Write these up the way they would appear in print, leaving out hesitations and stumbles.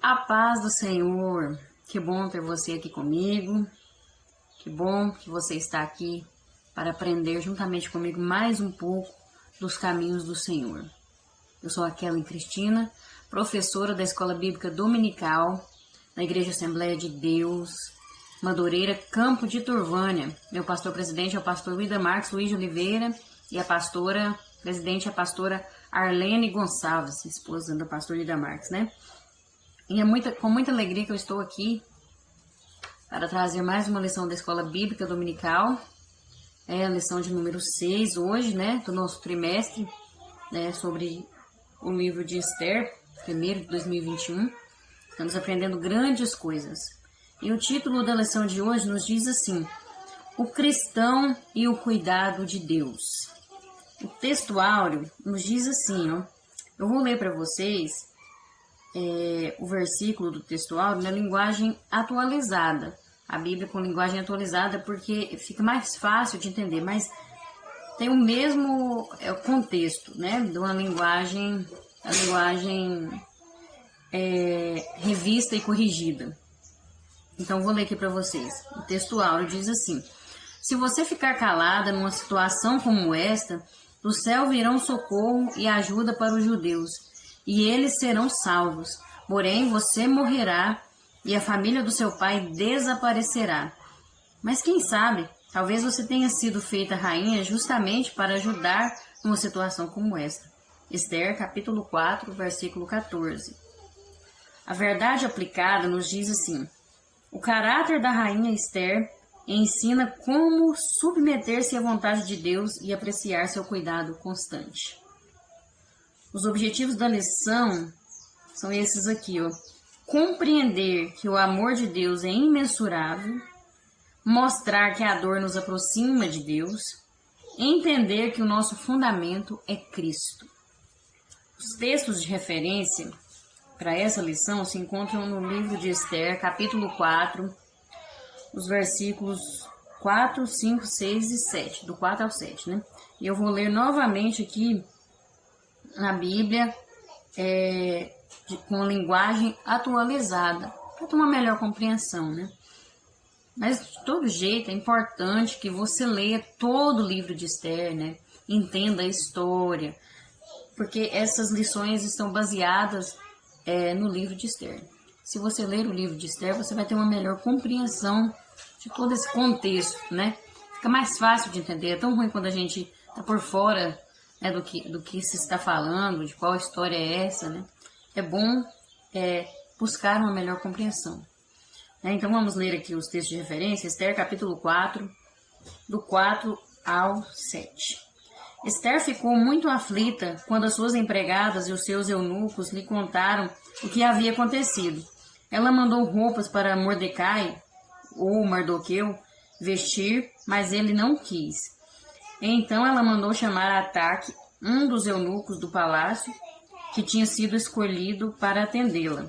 A paz do Senhor, que bom ter você aqui comigo, que bom que você está aqui para aprender juntamente comigo mais um pouco dos caminhos do Senhor. Eu sou a Kellen Cristina, professora da Escola Bíblica Dominical, na Igreja Assembleia de Deus, Madureira, Campo de Turvânia. Meu pastor presidente é o pastor Wida Marques Luiz de Oliveira e a pastora presidente é a pastora Arlene Gonçalves, esposa do pastor Wida Marques, né? E é com muita alegria que eu estou aqui para trazer mais uma lição da Escola Bíblica Dominical. É a lição de número 6 hoje, né, do nosso trimestre, né, sobre o livro de Esther, primeiro de 2021. Estamos aprendendo grandes coisas. E o título da lição de hoje nos diz assim: o cristão e o cuidado de Deus. O textuário nos diz assim, ó, eu vou ler para vocês o versículo do textual na linguagem atualizada. A Bíblia com linguagem atualizada porque fica mais fácil de entender, mas tem o mesmo contexto, né? De uma linguagem, revista e corrigida. Então vou ler aqui para vocês. O textual diz assim: se você ficar calada numa situação como esta, do céu virão socorro e ajuda para os judeus, e eles serão salvos. Porém, você morrerá e a família do seu pai desaparecerá. Mas quem sabe, talvez você tenha sido feita rainha justamente para ajudar numa situação como esta. Esther, capítulo 4, versículo 14. A verdade aplicada nos diz assim: o caráter da rainha Esther ensina como submeter-se à vontade de Deus e apreciar seu cuidado constante. Os objetivos da lição são esses aqui, ó. Compreender que o amor de Deus é imensurável, mostrar que a dor nos aproxima de Deus, entender que o nosso fundamento é Cristo. Os textos de referência para essa lição se encontram no livro de Esther, capítulo 4, os versículos 4, 5, 6 e 7, do 4 ao 7, né? E eu vou ler novamente aqui na Bíblia, com linguagem atualizada, para ter uma melhor compreensão, né? Mas de todo jeito é importante que você leia todo o livro de Esther, né? Entenda a história, porque essas lições estão baseadas no livro de Esther. Se você ler o livro de Esther, você vai ter uma melhor compreensão de todo esse contexto, né? Fica mais fácil de entender. É tão ruim quando a gente está por fora, né, do que se está falando, de qual história é essa, né? É bom buscar uma melhor compreensão. Então vamos ler aqui os textos de referência. Esther capítulo 4, do 4 ao 7. Esther ficou muito aflita quando as suas empregadas e os seus eunucos lhe contaram o que havia acontecido. Ela mandou roupas para Mordecai, ou Mardoqueu, vestir, mas ele não quis. Então ela mandou chamar Ataque, um dos eunucos do palácio, que tinha sido escolhido para atendê-la,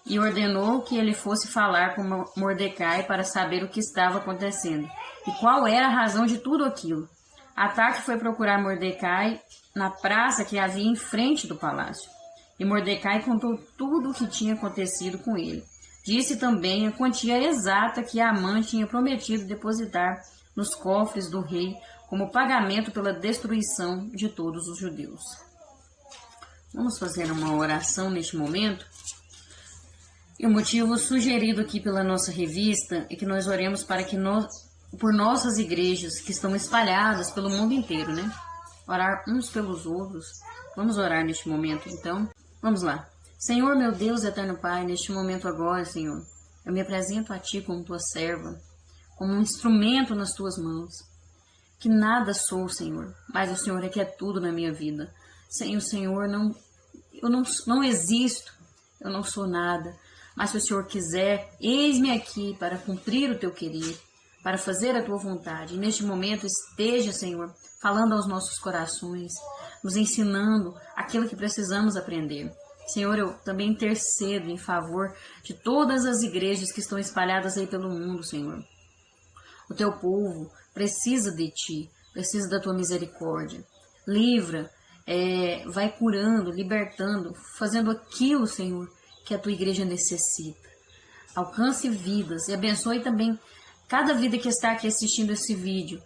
e ordenou que ele fosse falar com Mordecai para saber o que estava acontecendo e qual era a razão de tudo aquilo. Ataque foi procurar Mordecai na praça que havia em frente do palácio, e Mordecai contou tudo o que tinha acontecido com ele. Disse também a quantia exata que Amã tinha prometido depositar nos cofres do rei como pagamento pela destruição de todos os judeus. Vamos fazer uma oração neste momento. E o motivo sugerido aqui pela nossa revista é que nós oremos para que por nossas igrejas que estão espalhadas pelo mundo inteiro, né? Orar uns pelos outros. Vamos orar neste momento, então. Vamos lá. Senhor, meu Deus, eterno Pai, neste momento agora, Senhor, eu me apresento a Ti como Tua serva, como um instrumento nas Tuas mãos. Que nada sou, Senhor, mas o Senhor é que é tudo na minha vida. Sem o Senhor, eu não existo, eu não sou nada. Mas se o Senhor quiser, eis-me aqui para cumprir o Teu querer, para fazer a Tua vontade. E neste momento esteja, Senhor, falando aos nossos corações, nos ensinando aquilo que precisamos aprender. Senhor, eu também intercedo em favor de todas as igrejas que estão espalhadas aí pelo mundo, Senhor. O Teu povo precisa de Ti, precisa da Tua misericórdia. Livra, vai curando, libertando, fazendo aquilo, Senhor, que a tua igreja necessita. Alcance vidas e abençoe também cada vida que está aqui assistindo esse vídeo,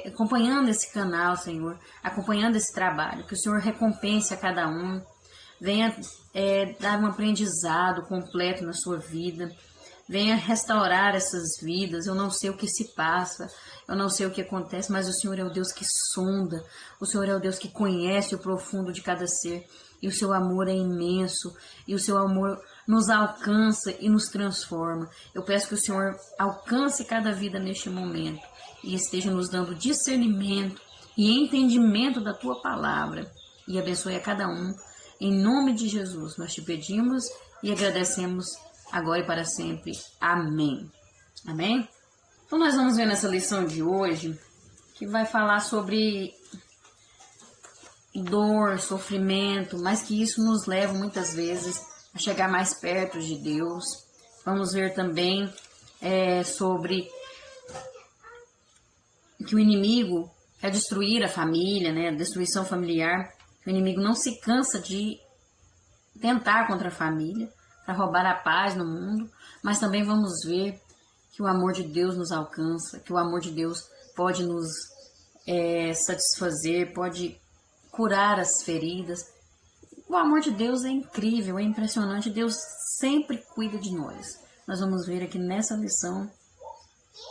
acompanhando esse canal, Senhor, acompanhando esse trabalho. Que o Senhor recompense a cada um, venha dar um aprendizado completo na sua vida, venha restaurar essas vidas. Eu não sei o que se passa, eu não sei o que acontece, mas o Senhor é o Deus que sonda, o Senhor é o Deus que conhece o profundo de cada ser, e o seu amor é imenso, e o seu amor nos alcança e nos transforma. Eu peço que o Senhor alcance cada vida neste momento e esteja nos dando discernimento e entendimento da tua palavra, e abençoe a cada um. Em nome de Jesus, nós te pedimos e agradecemos agora e para sempre. Amém. Amém? Então nós vamos ver nessa lição de hoje, que vai falar sobre dor, sofrimento, mas que isso nos leva muitas vezes a chegar mais perto de Deus. Vamos ver também sobre que o inimigo quer destruir a família, né? A destruição familiar. O inimigo não se cansa de tentar contra a família, para roubar a paz no mundo, mas também vamos ver que o amor de Deus nos alcança, que o amor de Deus pode nos satisfazer, pode curar as feridas. O amor de Deus é incrível, é impressionante. Deus sempre cuida de nós. Nós vamos ver aqui nessa lição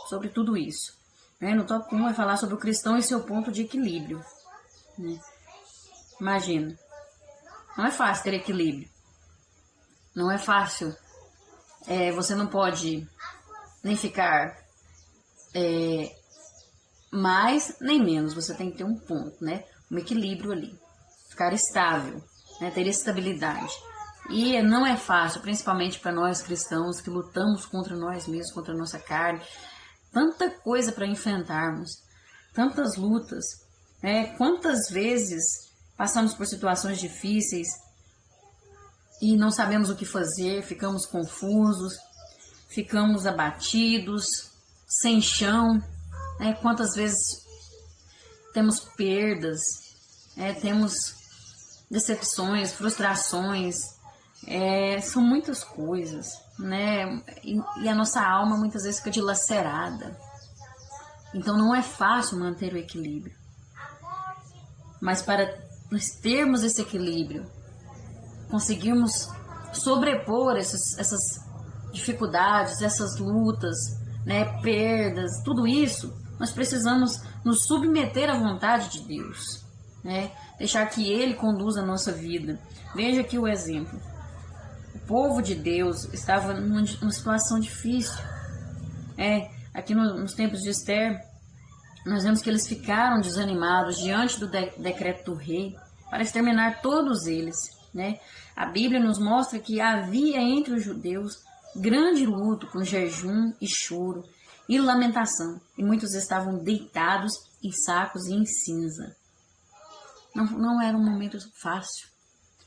sobre tudo isso. No tópico 1 vai falar sobre o cristão e seu ponto de equilíbrio. Imagina, não é fácil ter equilíbrio. Não é fácil. Você não pode nem ficar mais nem menos. Você tem que ter um ponto, né? Um equilíbrio ali. Ficar estável, né? Ter estabilidade. E não é fácil, principalmente para nós cristãos que lutamos contra nós mesmos, contra a nossa carne. Tanta coisa para enfrentarmos. Tantas lutas. Quantas vezes passamos por situações difíceis e não sabemos o que fazer, ficamos confusos, ficamos abatidos, sem chão. Quantas vezes temos perdas, temos decepções, frustrações, são muitas coisas, né? E a nossa alma muitas vezes fica dilacerada. Então não é fácil manter o equilíbrio. Mas para nós termos esse equilíbrio, conseguirmos sobrepor essas dificuldades, essas lutas, né, perdas, tudo isso, nós precisamos nos submeter à vontade de Deus, né? Deixar que Ele conduza a nossa vida. Veja aqui o exemplo. O povo de Deus estava numa situação difícil. Aqui nos tempos de Esther, nós vemos que eles ficaram desanimados diante do decreto do rei para exterminar todos eles, né? A Bíblia nos mostra que havia entre os judeus grande luto, com jejum e choro e lamentação, e muitos estavam deitados em sacos e em cinza. Não era um momento fácil.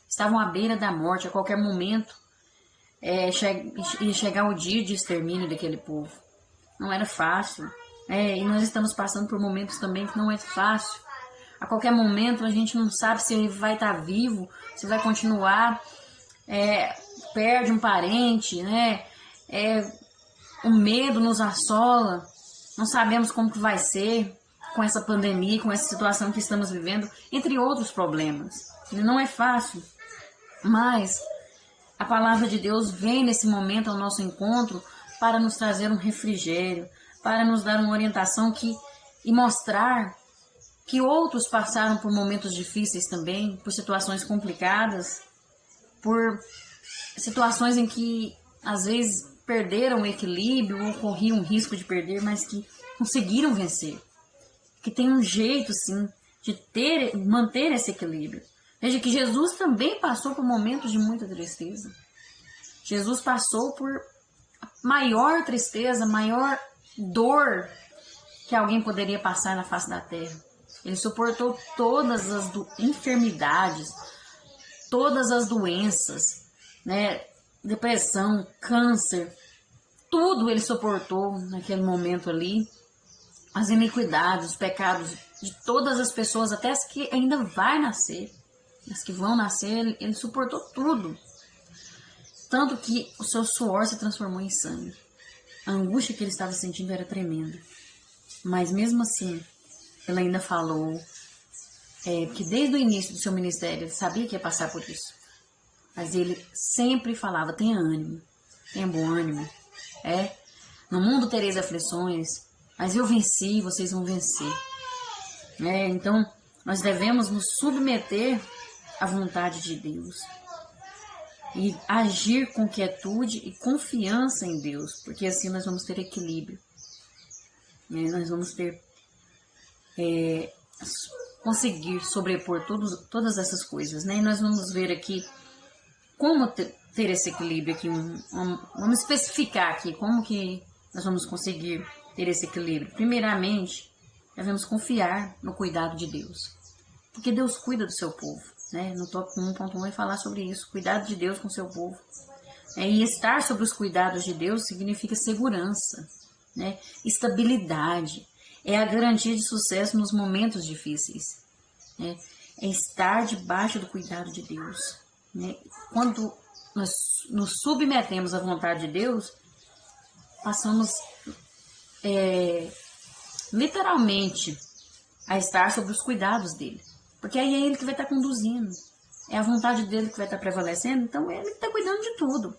Estavam à beira da morte. A qualquer momento ia chegar o dia de extermínio daquele povo. Não era fácil. E nós estamos passando por momentos também que não é fácil. A qualquer momento a gente não sabe se ele vai estar vivo, se vai continuar, perde um parente, né? O medo nos assola, não sabemos como que vai ser com essa pandemia, com essa situação que estamos vivendo, entre outros problemas. Não é fácil, mas a palavra de Deus vem nesse momento ao nosso encontro para nos trazer um refrigério, para nos dar uma orientação e mostrar que outros passaram por momentos difíceis também, por situações complicadas, por situações em que às vezes perderam o equilíbrio ou corriam o risco de perder, mas que conseguiram vencer. Que tem um jeito, sim, de manter esse equilíbrio. Veja que Jesus também passou por momentos de muita tristeza. Jesus passou por maior tristeza, maior dor que alguém poderia passar na face da terra. Ele suportou todas as enfermidades, todas as doenças, né? Depressão, câncer, tudo ele suportou naquele momento ali. As iniquidades, os pecados de todas as pessoas, até as que ainda vai nascer, as que vão nascer, ele suportou tudo. tanto que o seu suor se transformou em sangue. A angústia que ele estava sentindo era tremenda. Mas mesmo assim, ele ainda falou que desde o início do seu ministério ele sabia que ia passar por isso. Mas ele sempre falava, tenha ânimo, tenha bom ânimo. No mundo tereis aflições, mas eu venci e vocês vão vencer. Então, nós devemos nos submeter à vontade de Deus. E agir com quietude e confiança em Deus, porque assim nós vamos ter equilíbrio. Nós vamos ter conseguir sobrepor todas essas coisas, né? E nós vamos ver aqui como ter esse equilíbrio aqui. Vamos especificar aqui como que nós vamos conseguir ter esse equilíbrio. Primeiramente, devemos confiar no cuidado de Deus, porque Deus cuida do seu povo, né? No tópico 1.1 vai falar sobre isso, cuidado de Deus com o seu povo. E estar sobre os cuidados de Deus significa segurança, né? Estabilidade, é a garantia de sucesso nos momentos difíceis, né? É estar debaixo do cuidado de Deus, né? Quando nós nos submetemos à vontade de Deus, passamos literalmente a estar sobre os cuidados dele, porque aí é ele que vai estar conduzindo, é a vontade dele que vai estar prevalecendo, então ele está cuidando de tudo,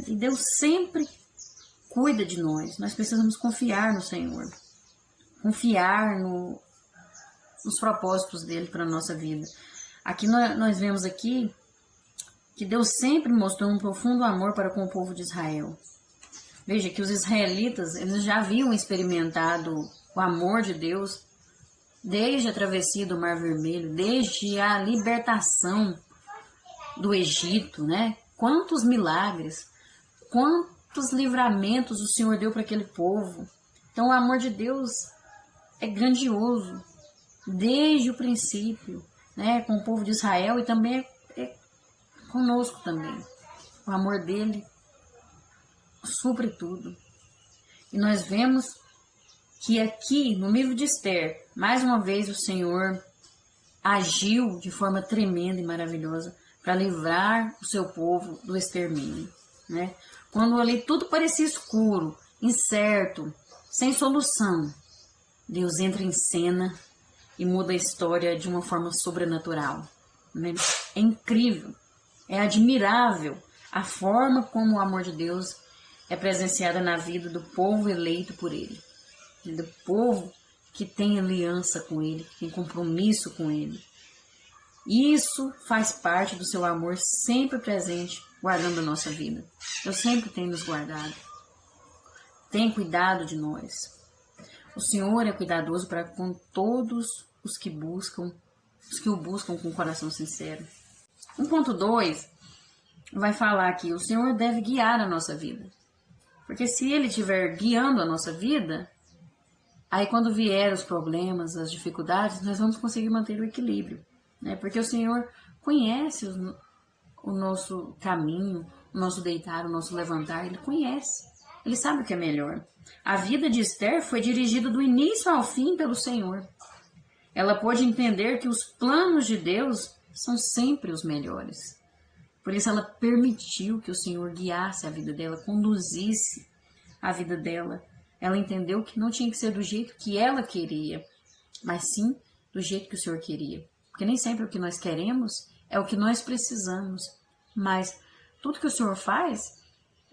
e Deus sempre cuida de nós. Nós precisamos confiar no Senhor, confiar nos propósitos dele para a nossa vida. Aqui nós vemos aqui que Deus sempre mostrou um profundo amor para com o povo de Israel. Veja que os israelitas, eles já haviam experimentado o amor de Deus desde a travessia do Mar Vermelho, desde a libertação do Egito, né? Quantos milagres, quantos livramentos o Senhor deu para aquele povo. Então o amor de Deus é grandioso desde o princípio, né? Com o povo de Israel e também conosco também. O amor dele supre tudo. E nós vemos que aqui no livro de Esther, mais uma vez o Senhor agiu de forma tremenda e maravilhosa para livrar o seu povo do extermínio, né? Quando ali tudo parecia escuro, incerto, sem solução, Deus entra em cena e muda a história de uma forma sobrenatural, né? É incrível, é admirável a forma como o amor de Deus é presenciada na vida do povo eleito por ele, do povo que tem aliança com ele, que tem compromisso com ele. Isso faz parte do seu amor sempre presente, guardando a nossa vida. Deus sempre tem nos guardado, tem cuidado de nós. O Senhor é cuidadoso para com todos os que o buscam com o coração sincero. 1.2 vai falar que o Senhor deve guiar a nossa vida. Porque se Ele estiver guiando a nossa vida, aí quando vier os problemas, as dificuldades, nós vamos conseguir manter o equilíbrio, né? Porque o Senhor conhece o nosso caminho, o nosso deitar, o nosso levantar, Ele conhece. Ele sabe o que é melhor. A vida de Esther foi dirigida do início ao fim pelo Senhor. Ela pôde entender que os planos de Deus são sempre os melhores. Por isso ela permitiu que o Senhor guiasse a vida dela, conduzisse a vida dela. Ela entendeu que não tinha que ser do jeito que ela queria, mas sim do jeito que o Senhor queria. Porque nem sempre o que nós queremos é o que nós precisamos, mas tudo que o Senhor faz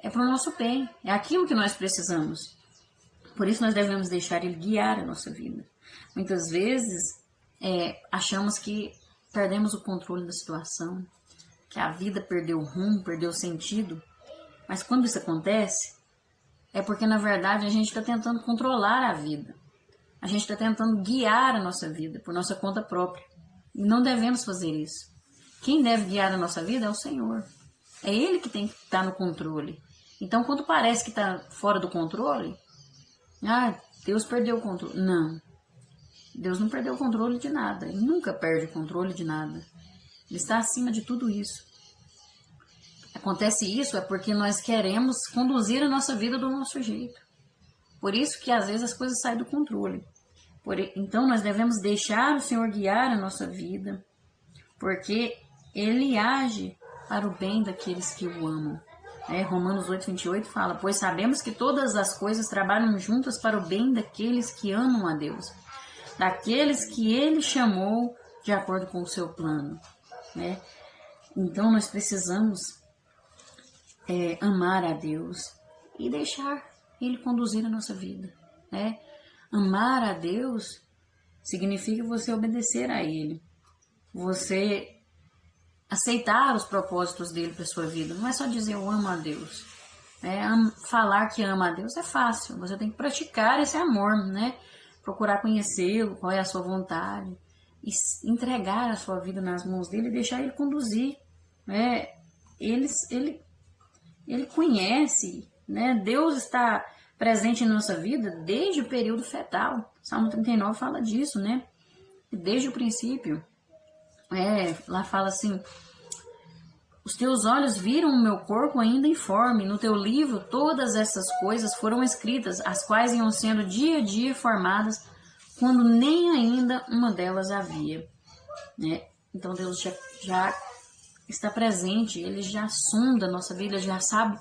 é para o nosso bem, é aquilo que nós precisamos. Por isso nós devemos deixar Ele guiar a nossa vida. Muitas vezes achamos que perdemos o controle da situação, que a vida perdeu o rumo, perdeu o sentido. Mas quando isso acontece, é porque na verdade a gente está tentando controlar a vida. A gente está tentando guiar a nossa vida por nossa conta própria. E não devemos fazer isso. Quem deve guiar a nossa vida é o Senhor. É Ele que tem que estar no controle. Então quando parece que está fora do controle, Deus perdeu o controle. Não. Deus não perdeu o controle de nada. Ele nunca perde o controle de nada. Ele está acima de tudo isso. Acontece isso é porque nós queremos conduzir a nossa vida do nosso jeito. Por isso que às vezes as coisas saem do controle. Então nós devemos deixar o Senhor guiar a nossa vida, porque Ele age para o bem daqueles que o amam. Romanos 8:28 fala: pois sabemos que todas as coisas trabalham juntas para o bem daqueles que amam a Deus, daqueles que Ele chamou de acordo com o seu plano. Então nós precisamos amar a Deus e deixar Ele conduzir a nossa vida. Amar a Deus significa você obedecer a Ele, você aceitar os propósitos dele para sua vida. Não é só dizer eu amo a Deus. Falar que ama a Deus é fácil. Você tem que praticar esse amor, procurar conhecê-lo, qual é a sua vontade, e entregar a sua vida nas mãos dele e deixar ele conduzir. Ele conhece, Deus está presente em nossa vida desde o período fetal. Salmo 39 fala disso, desde o princípio. Lá fala assim: os teus olhos viram o meu corpo ainda informe, no teu livro todas essas coisas foram escritas, as quais iam sendo dia a dia formadas, quando nem ainda uma delas havia. Então Deus já está presente, Ele já sonda a nossa vida, já sabe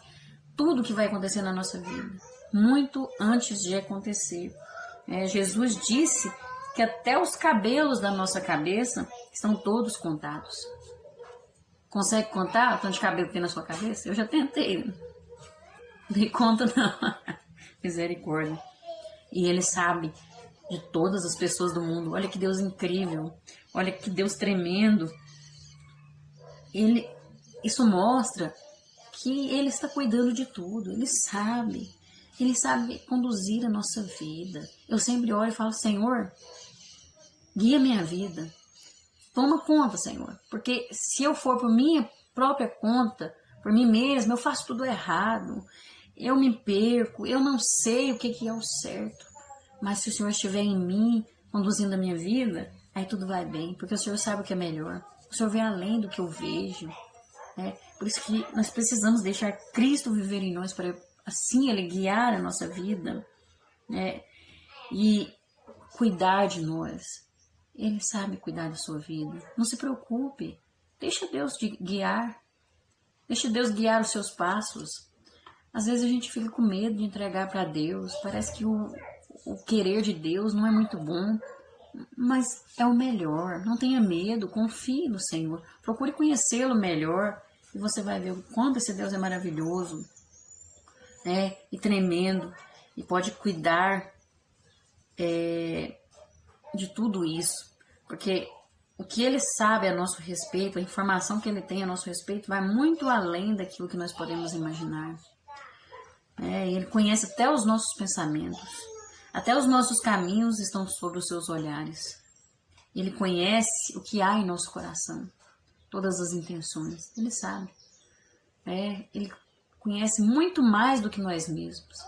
tudo que vai acontecer na nossa vida, muito antes de acontecer. Jesus disse que até os cabelos da nossa cabeça estão todos contados. Consegue contar o tanto de cabelo que tem na sua cabeça? Eu já tentei. Não dei conta não. Misericórdia. E Ele sabe de todas as pessoas do mundo. Olha que Deus incrível. Olha que Deus tremendo. Isso mostra que Ele está cuidando de tudo. Ele sabe conduzir a nossa vida. Eu sempre oro e falo: Senhor, guia minha vida. Toma conta, Senhor. Porque se eu for por minha própria conta, por mim mesma, eu faço tudo errado. Eu me perco, eu não sei o que é o certo. Mas se o Senhor estiver em mim, conduzindo a minha vida, aí tudo vai bem. Porque o Senhor sabe o que é melhor. O Senhor vê além do que eu vejo. Por isso que nós precisamos deixar Cristo viver em nós, para assim Ele guiar a nossa vida, e cuidar de nós. Ele sabe cuidar da sua vida. Não se preocupe. Deixa Deus te guiar. Deixa Deus guiar os seus passos. Às vezes a gente fica com medo de entregar para Deus. Parece que o querer de Deus não é muito bom. Mas é o melhor. Não tenha medo. Confie no Senhor. Procure conhecê-lo melhor. E você vai ver o quanto esse Deus é maravilhoso. E tremendo. E pode cuidar de tudo isso, porque o que Ele sabe a nosso respeito, a informação que Ele tem a nosso respeito, vai muito além daquilo que nós podemos imaginar. Ele conhece até os nossos pensamentos, até os nossos caminhos estão sob os seus olhares. Ele conhece o que há em nosso coração, todas as intenções, Ele sabe. Ele conhece muito mais do que nós mesmos.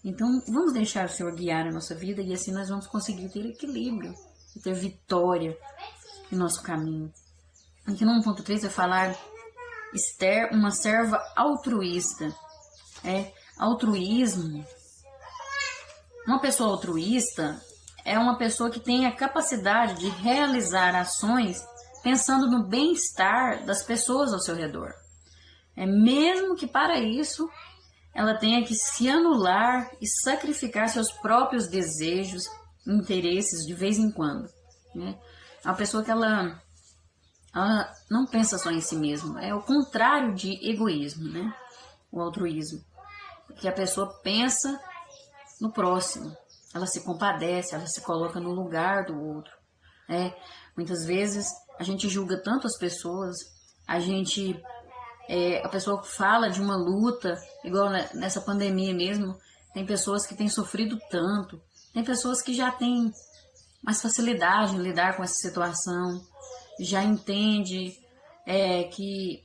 Então, vamos deixar o Senhor guiar a nossa vida e assim nós vamos conseguir ter equilíbrio e ter vitória em nosso caminho. Aqui no 1.3 vai falar Esther, uma serva altruísta. Altruísmo. Uma pessoa altruísta é uma pessoa que tem a capacidade de realizar ações pensando no bem-estar das pessoas ao seu redor. Mesmo que para isso ela tenha que se anular e sacrificar seus próprios desejos e interesses de vez em quando. É uma pessoa que ela não pensa só em si mesma. É o contrário de egoísmo, o altruísmo. Que a pessoa pensa no próximo. Ela se compadece, ela se coloca no lugar do outro. Muitas vezes a gente julga tanto as pessoas, a pessoa fala de uma luta, igual nessa pandemia mesmo, tem pessoas que têm sofrido tanto, tem pessoas que já têm mais facilidade em lidar com essa situação, já entende que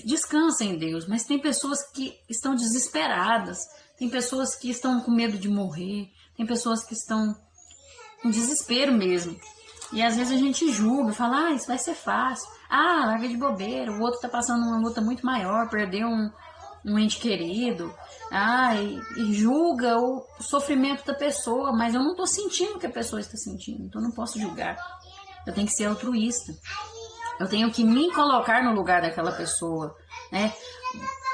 descansa em Deus, mas tem pessoas que estão desesperadas, tem pessoas que estão com medo de morrer, tem pessoas que estão com desespero mesmo. E às vezes a gente julga, fala, isso vai ser fácil. Larga de bobeira, o outro está passando uma luta muito maior, perdeu um ente querido. E julga o sofrimento da pessoa, mas eu não estou sentindo o que a pessoa está sentindo, então eu não posso julgar. Eu tenho que ser altruísta. Eu tenho que me colocar no lugar daquela pessoa, né?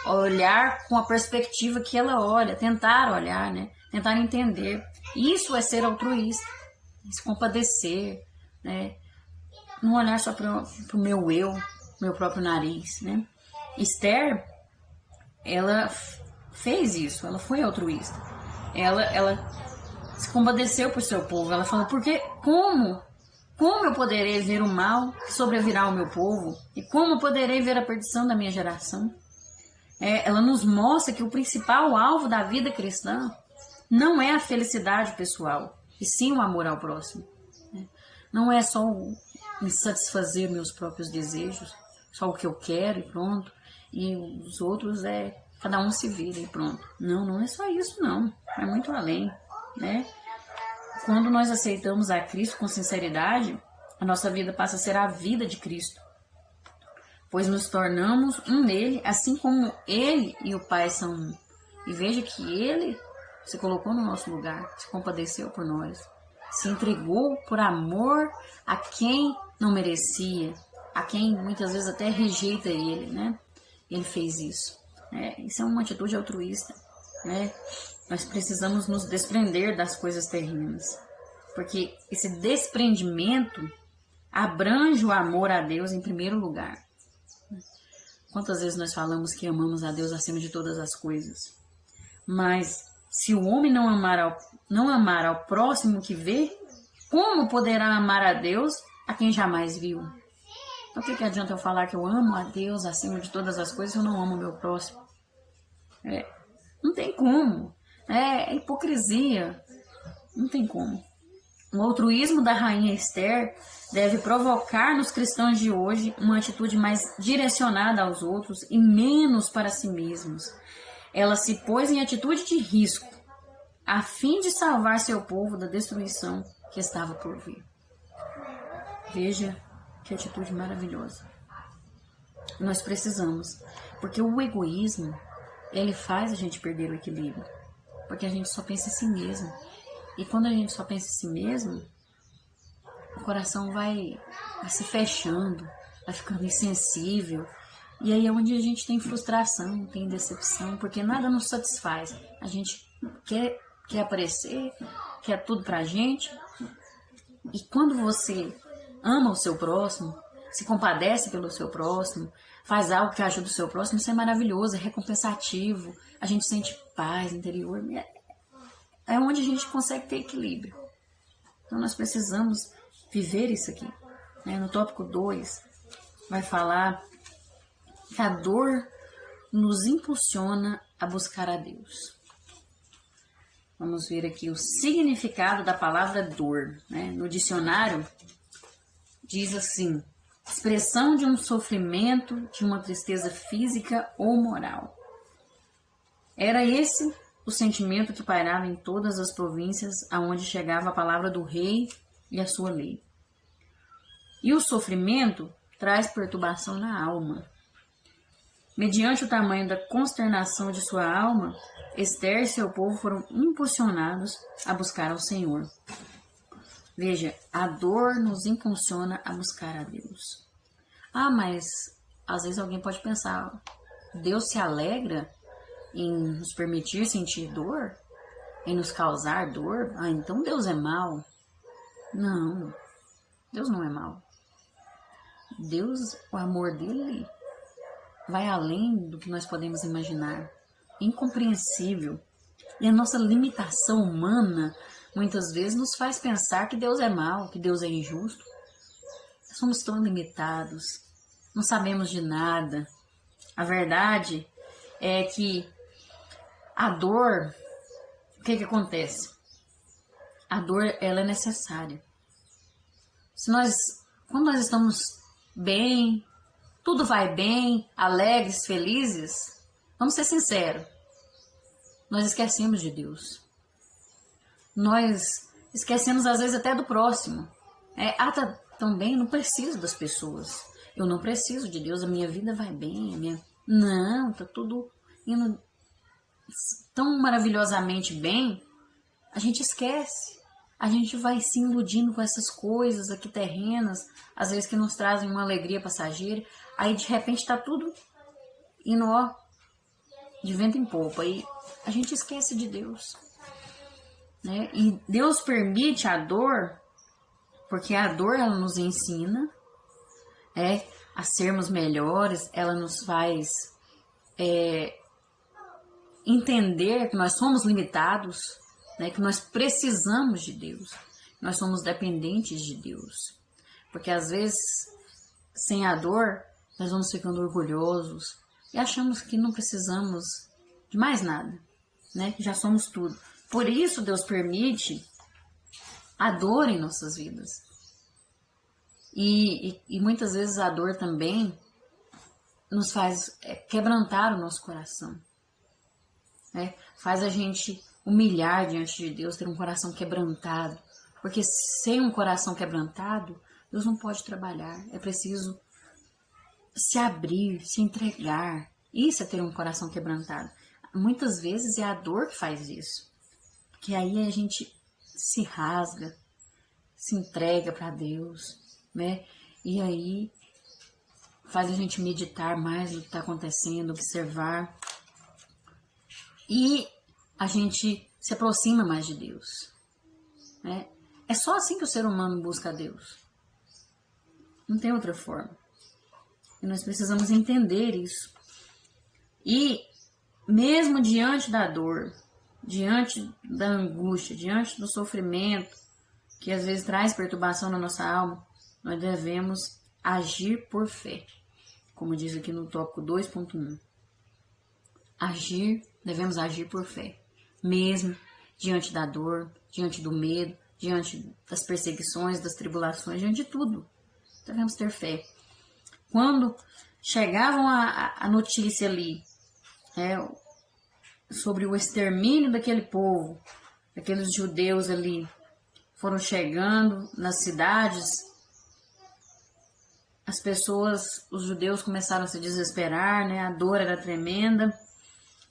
Olhar com a perspectiva que ela olha, tentar olhar, né? Tentar entender. Isso é ser altruísta, se compadecer, né? Não olhar só para o meu eu, meu próprio nariz, né? Esther, ela fez isso, ela foi altruísta. Ela se compadeceu por seu povo. Ela falou, porque como eu poderei ver o mal que sobrevirá ao meu povo? E como poderei ver a perdição da minha geração? Ela nos mostra que o principal alvo da vida cristã não é a felicidade pessoal, e sim o amor ao próximo. Não é só me satisfazer meus próprios desejos, só o que eu quero e pronto, e os outros cada um se vira e pronto. Não, não é só isso não, é muito além, né? Quando nós aceitamos a Cristo com sinceridade, a nossa vida passa a ser a vida de Cristo, pois nos tornamos um nele, assim como Ele e o Pai são um. E veja que Ele se colocou no nosso lugar, se compadeceu por nós, se entregou por amor a quem não merecia, a quem muitas vezes até rejeita Ele, né? Ele fez isso. Isso é uma atitude altruísta, né? Nós precisamos nos desprender das coisas terrenas, porque esse desprendimento abrange o amor a Deus em primeiro lugar. Quantas vezes nós falamos que amamos a Deus acima de todas as coisas? Mas se o homem não amar ao próximo que vê, como poderá amar a Deus a quem jamais viu? Então, o que adianta eu falar que eu amo a Deus acima de todas as coisas se eu não amo o meu próximo? Não tem como. É hipocrisia. Não tem como. O altruísmo da rainha Esther deve provocar nos cristãos de hoje uma atitude mais direcionada aos outros e menos para si mesmos. Ela se pôs em atitude de risco, a fim de salvar seu povo da destruição que estava por vir. Veja que atitude maravilhosa. Nós precisamos, porque o egoísmo, ele faz a gente perder o equilíbrio, porque a gente só pensa em si mesmo. E quando a gente só pensa em si mesmo, o coração vai se fechando, vai ficando insensível. E aí é onde a gente tem frustração, tem decepção, porque nada nos satisfaz. A gente quer aparecer, quer tudo pra gente. E quando você ama o seu próximo, se compadece pelo seu próximo, faz algo que ajuda o seu próximo, isso é maravilhoso, é recompensativo. A gente sente paz interior. É onde a gente consegue ter equilíbrio. Então nós precisamos viver isso aqui. No tópico 2 vai falar que a dor nos impulsiona a buscar a Deus. Vamos ver aqui o significado da palavra dor. No dicionário diz assim: expressão de um sofrimento, de uma tristeza física ou moral. Era esse o sentimento que pairava em todas as províncias aonde chegava a palavra do rei e a sua lei. E o sofrimento traz perturbação na alma. Mediante o tamanho da consternação de sua alma, Esther e seu povo foram impulsionados a buscar ao Senhor. Veja, a dor nos impulsiona a buscar a Deus. Mas às vezes alguém pode pensar, Deus se alegra em nos permitir sentir dor? Em nos causar dor? Então Deus é mau? Não, Deus não é mau. Deus, o amor dele vai além do que nós podemos imaginar. Incompreensível. E a nossa limitação humana muitas vezes nos faz pensar que Deus é mau, que Deus é injusto. Somos tão limitados, não sabemos de nada. A verdade é que a dor, o que acontece? A dor, ela é necessária. Quando nós estamos bem, tudo vai bem, alegres, felizes, vamos ser sinceros, nós esquecemos de Deus. Nós esquecemos às vezes até do próximo. Tá tão bem, não preciso das pessoas. Eu não preciso de Deus, a minha vida vai bem. Não, tá tudo indo tão maravilhosamente bem, a gente esquece. a gente vai se iludindo com essas coisas aqui terrenas, às vezes que nos trazem uma alegria passageira, aí de repente tá tudo indo, ó, de vento em popa, e a gente esquece de Deus, né? E Deus permite a dor, porque a dor ela nos ensina, a sermos melhores, ela nos faz entender que nós somos limitados, né? Que nós precisamos de Deus, nós somos dependentes de Deus, porque às vezes sem a dor nós vamos ficando orgulhosos e achamos que não precisamos de mais nada, né? Que já somos tudo. Por isso Deus permite a dor em nossas vidas. E muitas vezes a dor também nos faz quebrantar o nosso coração, né? Faz a gente humilhar diante de Deus, ter um coração quebrantado. Porque sem um coração quebrantado, Deus não pode trabalhar. É preciso se abrir, se entregar. Isso é ter um coração quebrantado. Muitas vezes é a dor que faz isso. Porque aí a gente se rasga, se entrega para Deus, né? E aí faz a gente meditar mais no que está acontecendo, observar. E a gente se aproxima mais de Deus, né? É só assim que o ser humano busca a Deus. Não tem outra forma. E nós precisamos entender isso. E mesmo diante da dor, diante da angústia, diante do sofrimento, que às vezes traz perturbação na nossa alma, nós devemos agir por fé. Como diz aqui no tópico 2.1. Devemos agir por fé. Mesmo diante da dor, diante do medo, diante das perseguições, das tribulações, diante de tudo. Devemos ter fé. Quando chegavam a notícia ali, sobre o extermínio daquele povo, aqueles judeus ali, foram chegando nas cidades, as pessoas, os judeus começaram a se desesperar, né? A dor era tremenda,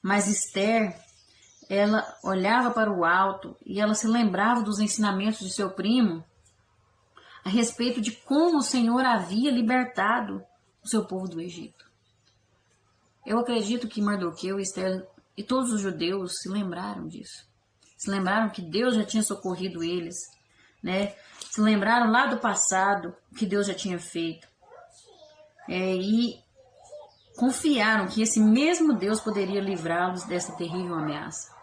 mas Esther, ela olhava para o alto e ela se lembrava dos ensinamentos de seu primo a respeito de como o Senhor havia libertado o seu povo do Egito. Eu acredito que Mardoqueu, Esther e todos os judeus se lembraram disso. Se lembraram que Deus já tinha socorrido eles, né? Se lembraram lá do passado o que Deus já tinha feito. E confiaram que esse mesmo Deus poderia livrá-los dessa terrível ameaça.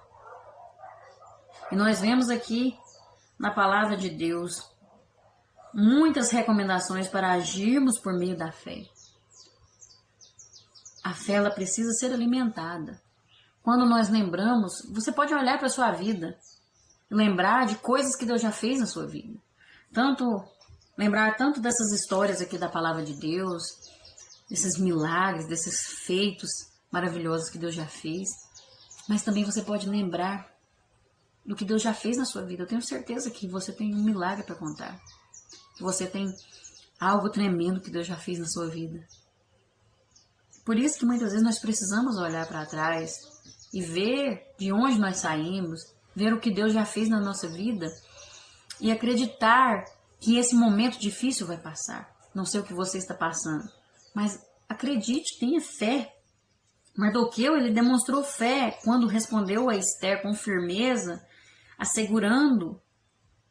E nós vemos aqui na palavra de Deus muitas recomendações para agirmos por meio da fé. A fé ela precisa ser alimentada. Quando nós lembramos, você pode olhar para a sua vida e lembrar de coisas que Deus já fez na sua vida. Lembrar tanto dessas histórias aqui da palavra de Deus, desses milagres, desses feitos maravilhosos que Deus já fez, mas também você pode lembrar do que Deus já fez na sua vida. Eu tenho certeza que você tem um milagre para contar, que você tem algo tremendo que Deus já fez na sua vida. Por isso que muitas vezes nós precisamos olhar para trás e ver de onde nós saímos, ver o que Deus já fez na nossa vida e acreditar que esse momento difícil vai passar. Não sei o que você está passando, mas acredite, tenha fé. Mardoqueu, ele demonstrou fé quando respondeu a Esther com firmeza, assegurando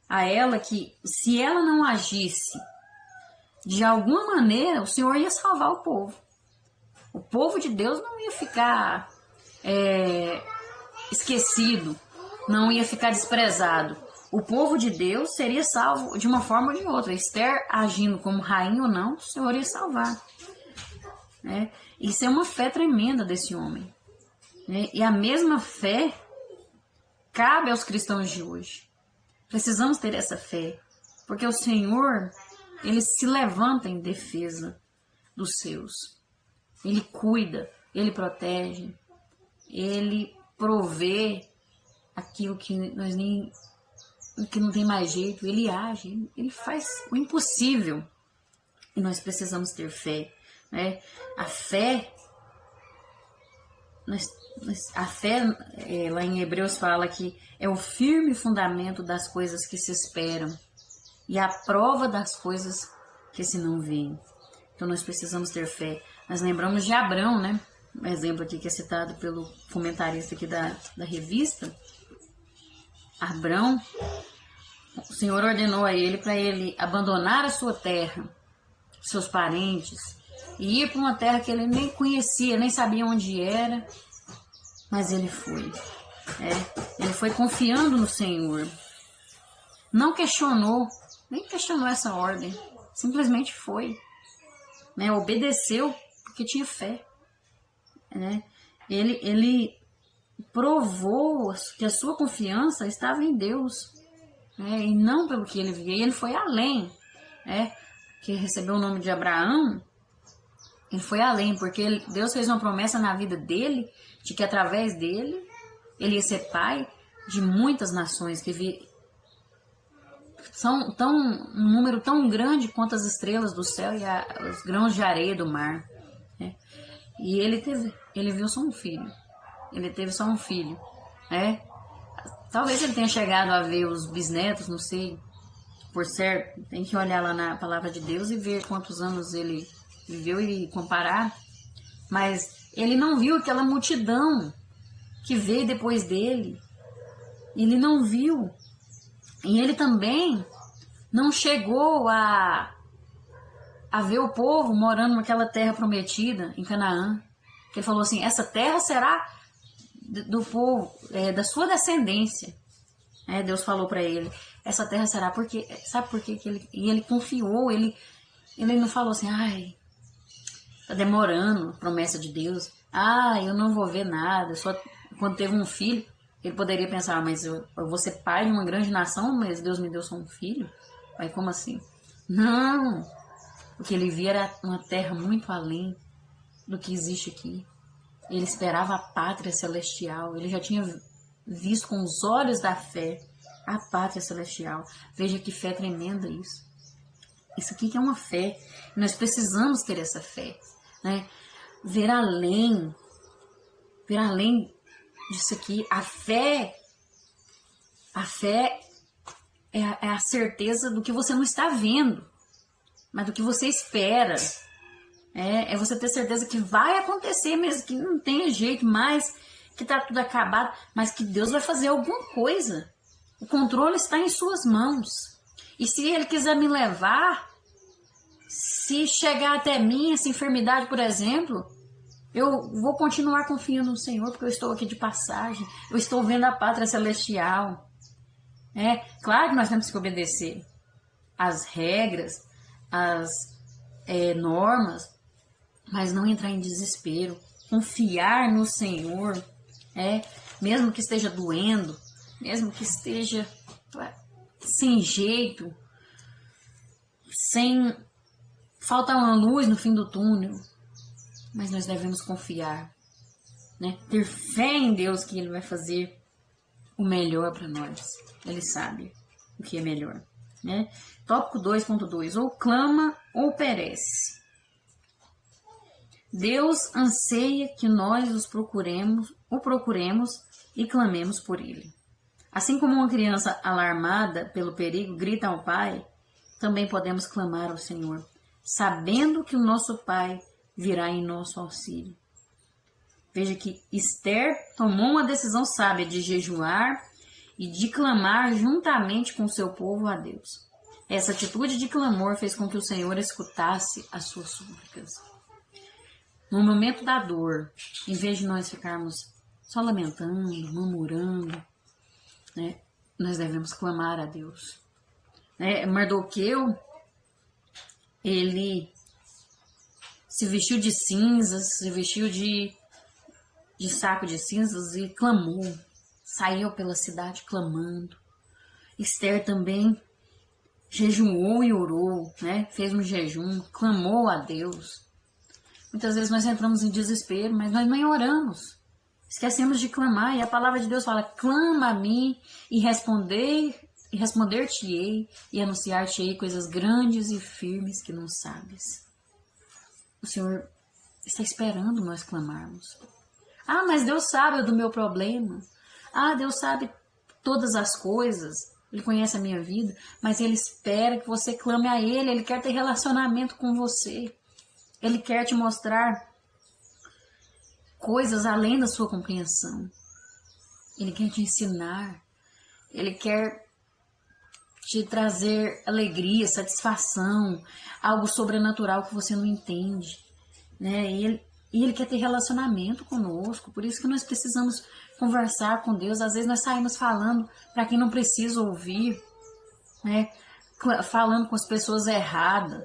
a ela que se ela não agisse de alguma maneira, o Senhor ia salvar o povo. O povo de Deus não ia ficar esquecido, não ia ficar desprezado. O povo de Deus seria salvo de uma forma ou de outra. Esther agindo como rainha ou não, o Senhor ia salvar. Isso é uma fé tremenda desse homem. E a mesma fé cabe aos cristãos de hoje. Precisamos ter essa fé, porque o Senhor, ele se levanta em defesa dos seus. Ele cuida, ele protege, ele provê aquilo que que não tem mais jeito, ele age, ele faz o impossível. E nós precisamos ter fé, né? A fé, a fé, lá em Hebreus fala que é o firme fundamento das coisas que se esperam e a prova das coisas que se não veem. Então nós precisamos ter fé. Nós lembramos de Abrão, né? Um exemplo aqui que é citado pelo comentarista aqui da revista. Abrão, o Senhor ordenou a ele para ele abandonar a sua terra, seus parentes, e ir para uma terra que ele nem conhecia, nem sabia onde era, mas ele foi. Ele foi confiando no Senhor. Não questionou, nem questionou essa ordem, simplesmente foi. Obedeceu porque tinha fé. Ele provou que a sua confiança estava em Deus, e não pelo que ele via. E ele foi além, que recebeu o nome de Abraão. Ele foi além, porque Deus fez uma promessa na vida dele, de que através dele, ele ia ser pai de muitas nações, que são um número tão grande quanto as estrelas do céu e os grãos de areia do mar. E ele viu só um filho. Ele teve só um filho. Talvez ele tenha chegado a ver os bisnetos, não sei, por certo. Tem que olhar lá na palavra de Deus e ver quantos anos ele viveu e comparar. Mas ele não viu aquela multidão que veio depois dele. Ele não viu. E ele também não chegou a ver o povo morando naquela terra prometida, em Canaã. Ele falou assim, essa terra será do povo, da sua descendência. Deus falou para ele, essa terra será, porque, sabe por quê? E ele confiou, ele não falou assim, ai, tá demorando a promessa de Deus, eu não vou ver nada, só quando teve um filho, ele poderia pensar, mas eu vou ser pai de uma grande nação, mas Deus me deu só um filho? Aí como assim? Não, o que ele via era uma terra muito além do que existe aqui. Ele esperava a pátria celestial, ele já tinha visto com os olhos da fé a pátria celestial. Veja que fé tremenda isso. Isso aqui que é uma fé. Nós precisamos ter essa fé, ver além disso aqui. A fé é a certeza do que você não está vendo, mas do que você espera. É você ter certeza que vai acontecer mesmo, que não tem jeito mais, que tá tudo acabado, mas que Deus vai fazer alguma coisa. O controle está em suas mãos. E se Ele quiser me levar, se chegar até mim essa enfermidade, por exemplo, eu vou continuar confiando no Senhor, porque eu estou aqui de passagem, eu estou vendo a pátria celestial. Claro que nós temos que obedecer as regras, as normas, mas não entrar em desespero, confiar no Senhor, mesmo que esteja doendo, mesmo que esteja sem jeito, sem faltar uma luz no fim do túnel, mas nós devemos confiar, ter fé em Deus que Ele vai fazer o melhor para nós. Ele sabe o que é melhor. Tópico 2.2, ou clama ou perece. Deus anseia que nós o procuremos e clamemos por Ele. Assim como uma criança alarmada pelo perigo grita ao Pai, também podemos clamar ao Senhor, sabendo que o nosso Pai virá em nosso auxílio. Veja que Esther tomou uma decisão sábia de jejuar e de clamar juntamente com seu povo a Deus. Essa atitude de clamor fez com que o Senhor escutasse as suas súplicas. No momento da dor, em vez de nós ficarmos só lamentando, murmurando, nós devemos clamar a Deus. Mardoqueu, ele se vestiu de cinzas, se vestiu de saco de cinzas e clamou, saiu pela cidade clamando. Esther também jejuou e orou, fez um jejum, clamou a Deus. Muitas vezes nós entramos em desespero, mas nós nem oramos. Esquecemos de clamar, e a palavra de Deus fala, clama a mim e responder-te-ei e anunciar-te-ei coisas grandes e firmes que não sabes. O Senhor está esperando nós clamarmos. Ah, mas Deus sabe do meu problema. Ah, Deus sabe todas as coisas. Ele conhece a minha vida, mas Ele espera que você clame a Ele. Ele quer ter relacionamento com você. Ele quer te mostrar coisas além da sua compreensão. Ele quer te ensinar. Ele quer te trazer alegria, satisfação, algo sobrenatural que você não entende, né? E ele quer ter relacionamento conosco, por isso que nós precisamos conversar com Deus. Às vezes nós saímos falando para quem não precisa ouvir, né? Falando com as pessoas erradas,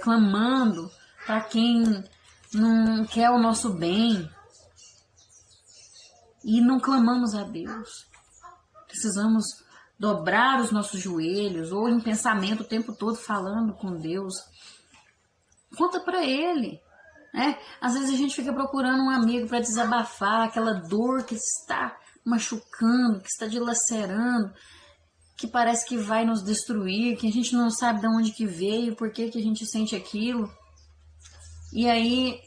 clamando para quem não quer o nosso bem, e não clamamos a Deus. Precisamos dobrar os nossos joelhos, ou em pensamento o tempo todo falando com Deus. Conta para Ele, né? Às vezes a gente fica procurando um amigo para desabafar aquela dor que está machucando, que está dilacerando, que parece que vai nos destruir, que a gente não sabe de onde que veio, por que que a gente sente aquilo. E aí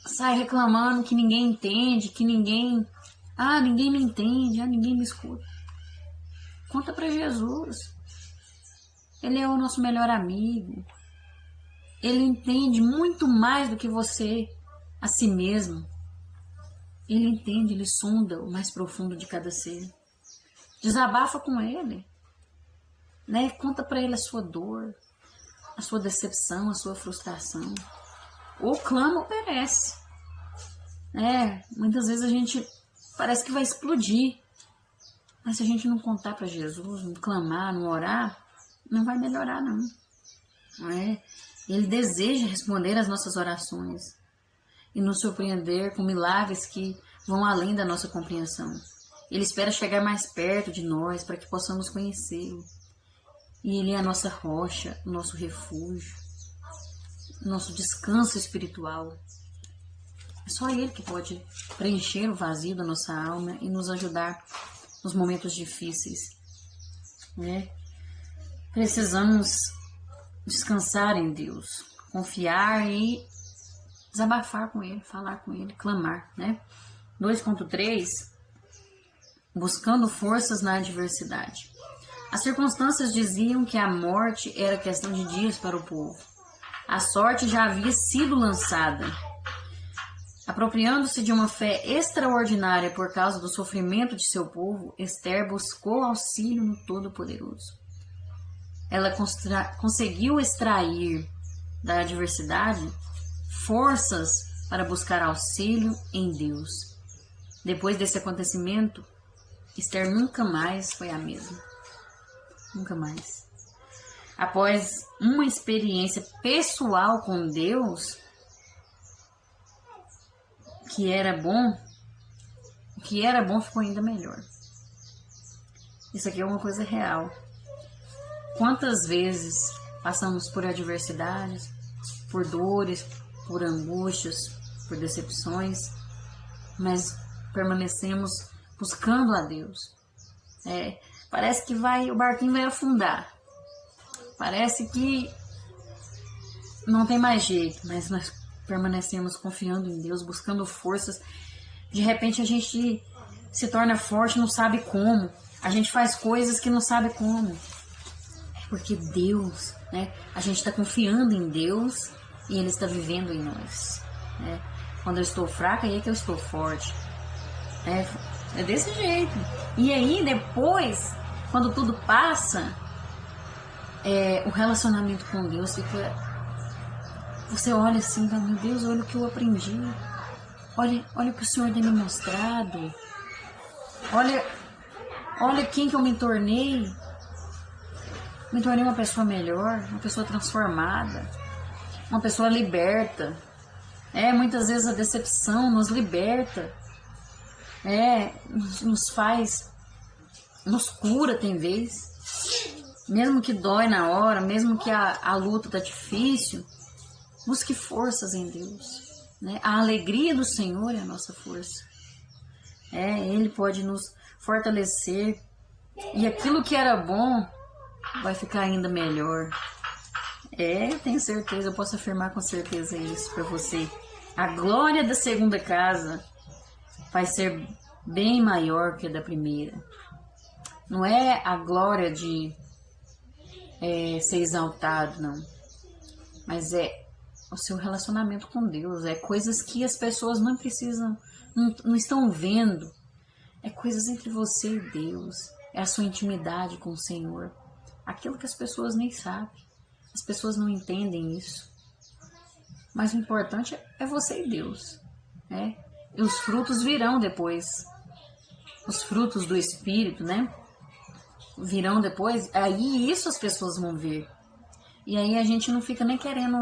sai reclamando que ninguém entende, que ninguém me entende, ninguém me escuta. Conta para Jesus. Ele é o nosso melhor amigo. Ele entende muito mais do que você a si mesmo. Ele entende, ele sonda o mais profundo de cada ser. Desabafa com ele, né? Conta para ele a sua dor, a sua decepção, a sua frustração. Ou clama ou perece. Muitas vezes a gente parece que vai explodir. Mas se a gente não contar para Jesus, não clamar, não orar, não vai melhorar, não. Ele deseja responder às nossas orações e nos surpreender com milagres que vão além da nossa compreensão. Ele espera chegar mais perto de nós para que possamos conhecê-lo. E Ele é a nossa rocha, o nosso refúgio, o nosso descanso espiritual. É só Ele que pode preencher o vazio da nossa alma e nos ajudar nos momentos difíceis, né? Precisamos descansar em Deus, confiar e desabafar com Ele, falar com Ele, clamar, né? 2.3, buscando forças na adversidade. As circunstâncias diziam que a morte era questão de dias para o povo. A sorte já havia sido lançada. Apropriando-se de uma fé extraordinária por causa do sofrimento de seu povo, Esther buscou auxílio no Todo-Poderoso. Ela conseguiu extrair da adversidade forças para buscar auxílio em Deus. Depois desse acontecimento, Esther nunca mais foi a mesma. Nunca mais. Após uma experiência pessoal com Deus, o que era bom ficou ainda melhor. Isso aqui é uma coisa real. Quantas vezes passamos por adversidades, por dores, por angústias, por decepções, mas permanecemos buscando a Deus. Parece que o barquinho vai afundar. Parece que não tem mais jeito, mas nós permanecemos confiando em Deus, buscando forças. De repente a gente se torna forte, não sabe como. A gente faz coisas que não sabe como. É porque Deus, né? A gente está confiando em Deus e Ele está vivendo em nós. Né? Quando eu estou fraca, aí é que eu estou forte. É desse jeito. E aí depois, quando tudo passa, o relacionamento com Deus fica... Você olha assim e fala, meu Deus, olha o que eu aprendi. Olha o que o Senhor tem me mostrado. Olha quem que eu me tornei. Me tornei uma pessoa melhor, uma pessoa transformada, uma pessoa liberta. Muitas vezes a decepção nos liberta. Nos cura, tem vez. Mesmo que dói na hora, mesmo que a luta tá difícil, busque forças em Deus. Né? A alegria do Senhor é a nossa força. Ele pode nos fortalecer. E aquilo que era bom vai ficar ainda melhor. Tenho certeza, eu posso afirmar com certeza isso para você. A glória da segunda casa vai ser bem maior que a da primeira. Não é a glória de ser exaltado, não. Mas é o seu relacionamento com Deus. É coisas que as pessoas não precisam, não estão vendo. É coisas entre você e Deus. É a sua intimidade com o Senhor. Aquilo que as pessoas nem sabem. As pessoas não entendem isso. Mas o importante é você e Deus. Né? E os frutos virão depois. Os frutos do Espírito, né? Virão depois. Aí isso as pessoas vão ver. E aí a gente não fica nem querendo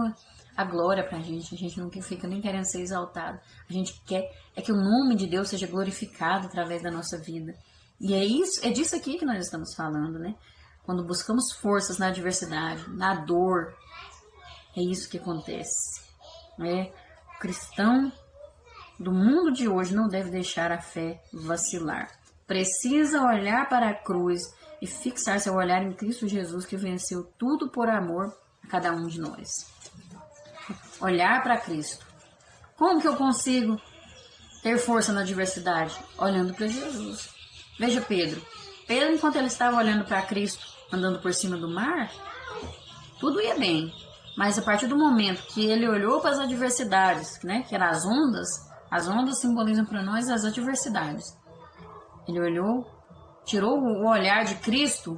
a glória pra gente. A gente não fica nem querendo ser exaltado. A gente quer que o nome de Deus seja glorificado através da nossa vida. E é disso aqui que nós estamos falando, né? Quando buscamos forças na adversidade, na dor, é isso que acontece. Né? O cristão do mundo de hoje não deve deixar a fé vacilar. Precisa olhar para a cruz e fixar seu olhar em Cristo Jesus, que venceu tudo por amor a cada um de nós. Olhar para Cristo. Como que eu consigo ter força na adversidade? Olhando para Jesus. Veja Pedro. Pedro, enquanto ele estava olhando para Cristo, andando por cima do mar, tudo ia bem. Mas a partir do momento que ele olhou para as adversidades, né, que eram as ondas simbolizam para nós as adversidades. Ele olhou, tirou o olhar de Cristo,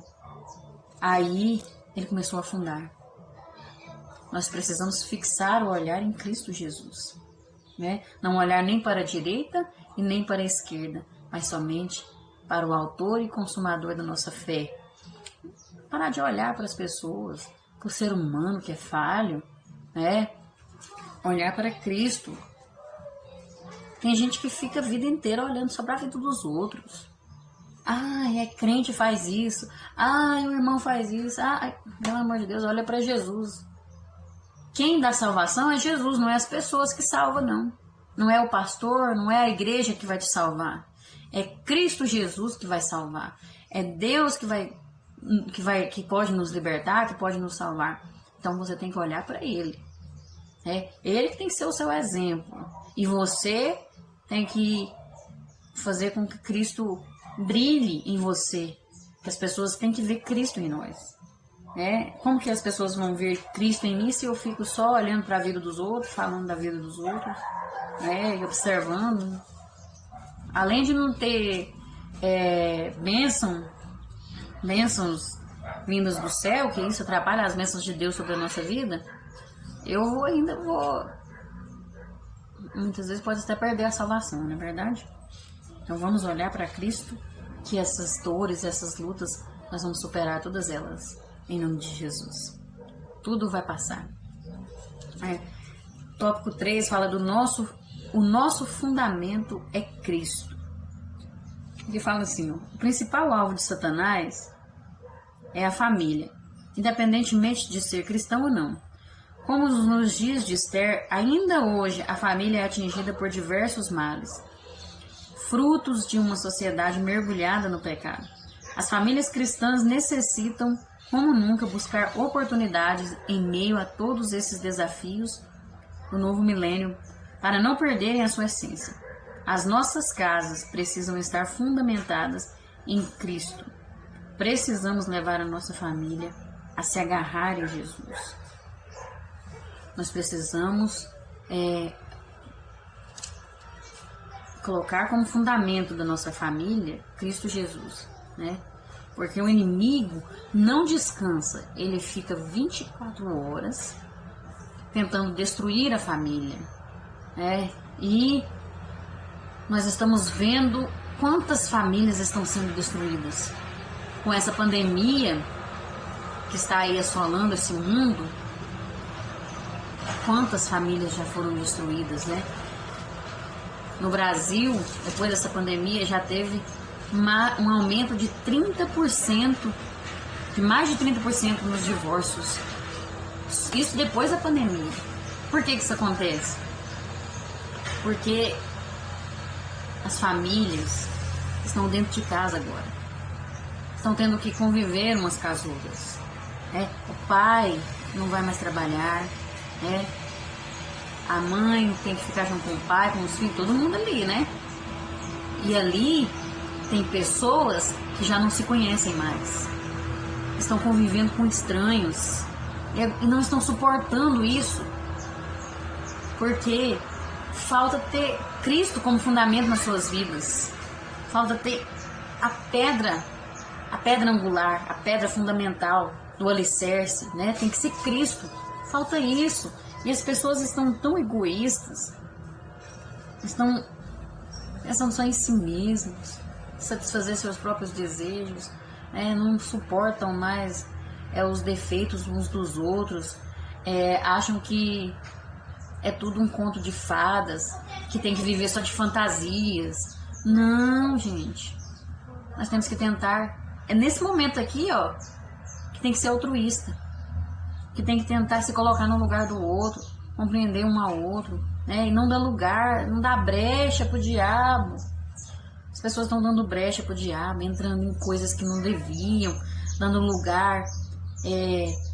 aí ele começou a afundar. Nós precisamos fixar o olhar em Cristo Jesus. Né? Não olhar nem para a direita e nem para a esquerda, mas somente para o autor e consumador da nossa fé. Parar de olhar para as pessoas, para o ser humano que é falho, né? Olhar para Cristo. Tem gente que fica a vida inteira olhando só para a vida dos outros. Ai, é crente faz isso. Ai, o irmão faz isso. Ai, pelo amor de Deus, olha para Jesus. Quem dá salvação é Jesus, não é as pessoas que salvam, não. Não é o pastor, não é a igreja que vai te salvar. É Cristo Jesus que vai salvar. É Deus que pode nos libertar, que pode nos salvar. Então você tem que olhar para Ele. É Ele que tem que ser o seu exemplo. E você tem que fazer com que Cristo brilhe em você. Que as pessoas têm que ver Cristo em nós. Como que as pessoas vão ver Cristo em mim se eu fico só olhando para a vida dos outros, falando da vida dos outros, e observando? Além de não ter bênçãos vindas do céu, que isso atrapalha as bênçãos de Deus sobre a nossa vida, eu ainda vou, muitas vezes pode até perder a salvação, não é verdade? Então vamos olhar para Cristo, que essas dores, essas lutas, nós vamos superar todas elas, em nome de Jesus. Tudo vai passar. Tópico 3 fala do o nosso fundamento é Cristo. Ele fala assim, o principal alvo de Satanás é a família, independentemente de ser cristão ou não. Como nos dias de Esther, ainda hoje a família é atingida por diversos males, frutos de uma sociedade mergulhada no pecado. As famílias cristãs necessitam, como nunca, buscar oportunidades em meio a todos esses desafios do novo milênio para não perderem a sua essência. As nossas casas precisam estar fundamentadas em Cristo. Precisamos levar a nossa família a se agarrar em Jesus. Nós precisamos colocar como fundamento da nossa família Cristo Jesus, né? Porque o inimigo não descansa, ele fica 24 horas tentando destruir a família, e nós estamos vendo quantas famílias estão sendo destruídas com essa pandemia que está aí assolando esse mundo. Quantas famílias já foram destruídas, né? No Brasil, depois dessa pandemia, já teve um aumento de 30%, de mais de 30% nos divórcios. Isso depois da pandemia. Por que isso acontece? Porque as famílias estão dentro de casa agora. Estão tendo que conviver umas com as outras. O pai não vai mais trabalhar. A mãe tem que ficar junto com o pai, com os filhos, todo mundo ali, né? E ali tem pessoas que já não se conhecem mais. Estão convivendo com estranhos e não estão suportando isso. Porque falta ter Cristo como fundamento nas suas vidas. Falta ter a pedra angular, a pedra fundamental do alicerce, né? Tem que ser Cristo. Falta isso. E as pessoas estão tão egoístas, estão pensando só em si mesmos, satisfazer seus próprios desejos, não suportam mais os defeitos uns dos outros, acham que é tudo um conto de fadas, que tem que viver só de fantasias. Não, gente. Nós temos que tentar. É nesse momento aqui, ó, que tem que ser altruísta. Que tem que tentar se colocar no lugar do outro, compreender um ao outro, né? E não dar lugar, não dar brecha pro diabo. As pessoas estão dando brecha pro diabo, entrando em coisas que não deviam, dando lugar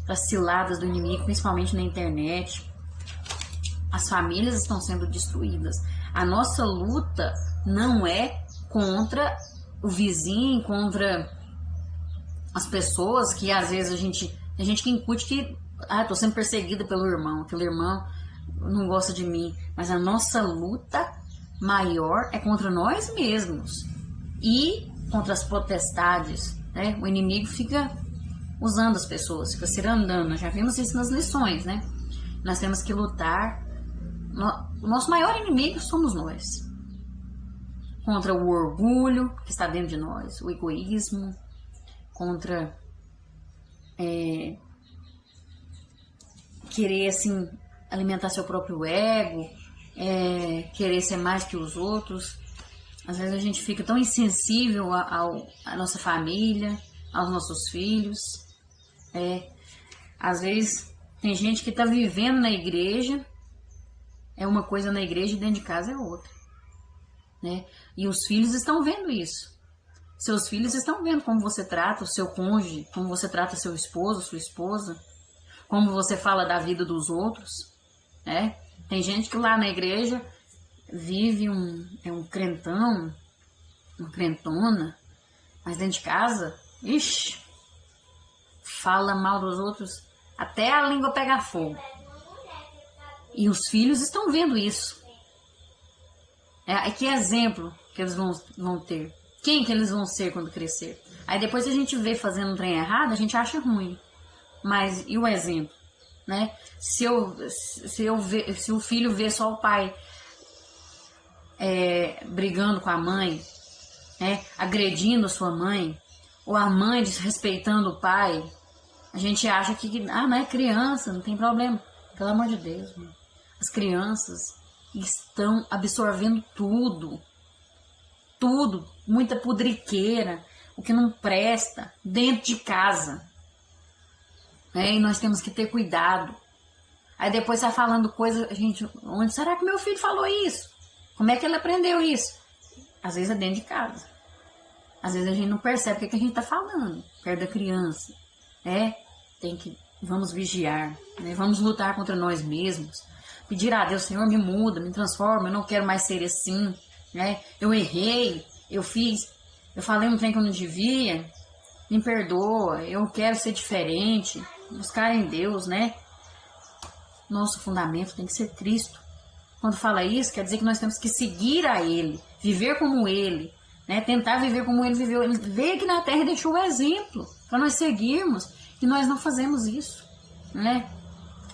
para ciladas do inimigo, principalmente na internet. As famílias estão sendo destruídas. A nossa luta não é contra o vizinho, contra as pessoas que às vezes tem gente que incute que tô sendo perseguida pelo irmão, aquele irmão não gosta de mim. Mas a nossa luta maior é contra nós mesmos e contra as potestades, né? O inimigo fica usando as pessoas, fica cirandando. Nós já vimos isso nas lições, né? Nós temos que lutar. O nosso maior inimigo somos nós. Contra o orgulho que está dentro de nós, o egoísmo, contra querer assim alimentar seu próprio ego, querer ser mais que os outros. Às vezes a gente fica tão insensível à nossa família, aos nossos filhos. Às vezes tem gente que está vivendo na igreja, é uma coisa na igreja e dentro de casa é outra, né? E os filhos estão vendo isso. Seus filhos estão vendo como você trata o seu cônjuge, como você trata seu esposo, sua esposa, como você fala da vida dos outros, né? Tem gente que lá na igreja vive um crentão, uma crentona, mas dentro de casa, ixi, fala mal dos outros até a língua pegar fogo. E os filhos estão vendo isso. Que exemplo que eles vão ter? Quem que eles vão ser quando crescer? Aí depois a gente vê fazendo um trem errado, a gente acha ruim. Mas e o exemplo? Né? Se o filho vê só o pai brigando com a mãe, agredindo a sua mãe, ou a mãe desrespeitando o pai, a gente acha que não é criança, não tem problema. Pelo amor de Deus, mano. As crianças estão absorvendo tudo, muita pudriqueira, o que não presta, dentro de casa. E nós temos que ter cuidado. Aí depois tá falando coisa, gente, onde será que meu filho falou isso? Como é que ele aprendeu isso? Às vezes é dentro de casa. Às vezes a gente não percebe o que a gente tá falando perto da criança. Vamos vigiar, né? Vamos lutar contra nós mesmos. Pedir a Deus, Senhor, me muda, me transforma, eu não quero mais ser assim, né? Eu errei, eu falei um trem que eu não devia, me perdoa, eu quero ser diferente, buscar em Deus, né? Nosso fundamento tem que ser Cristo. Quando fala isso, quer dizer que nós temos que seguir a Ele, viver como Ele, né? Tentar viver como Ele viveu. Ele veio aqui na Terra e deixou o exemplo para nós seguirmos, e nós não fazemos isso, né?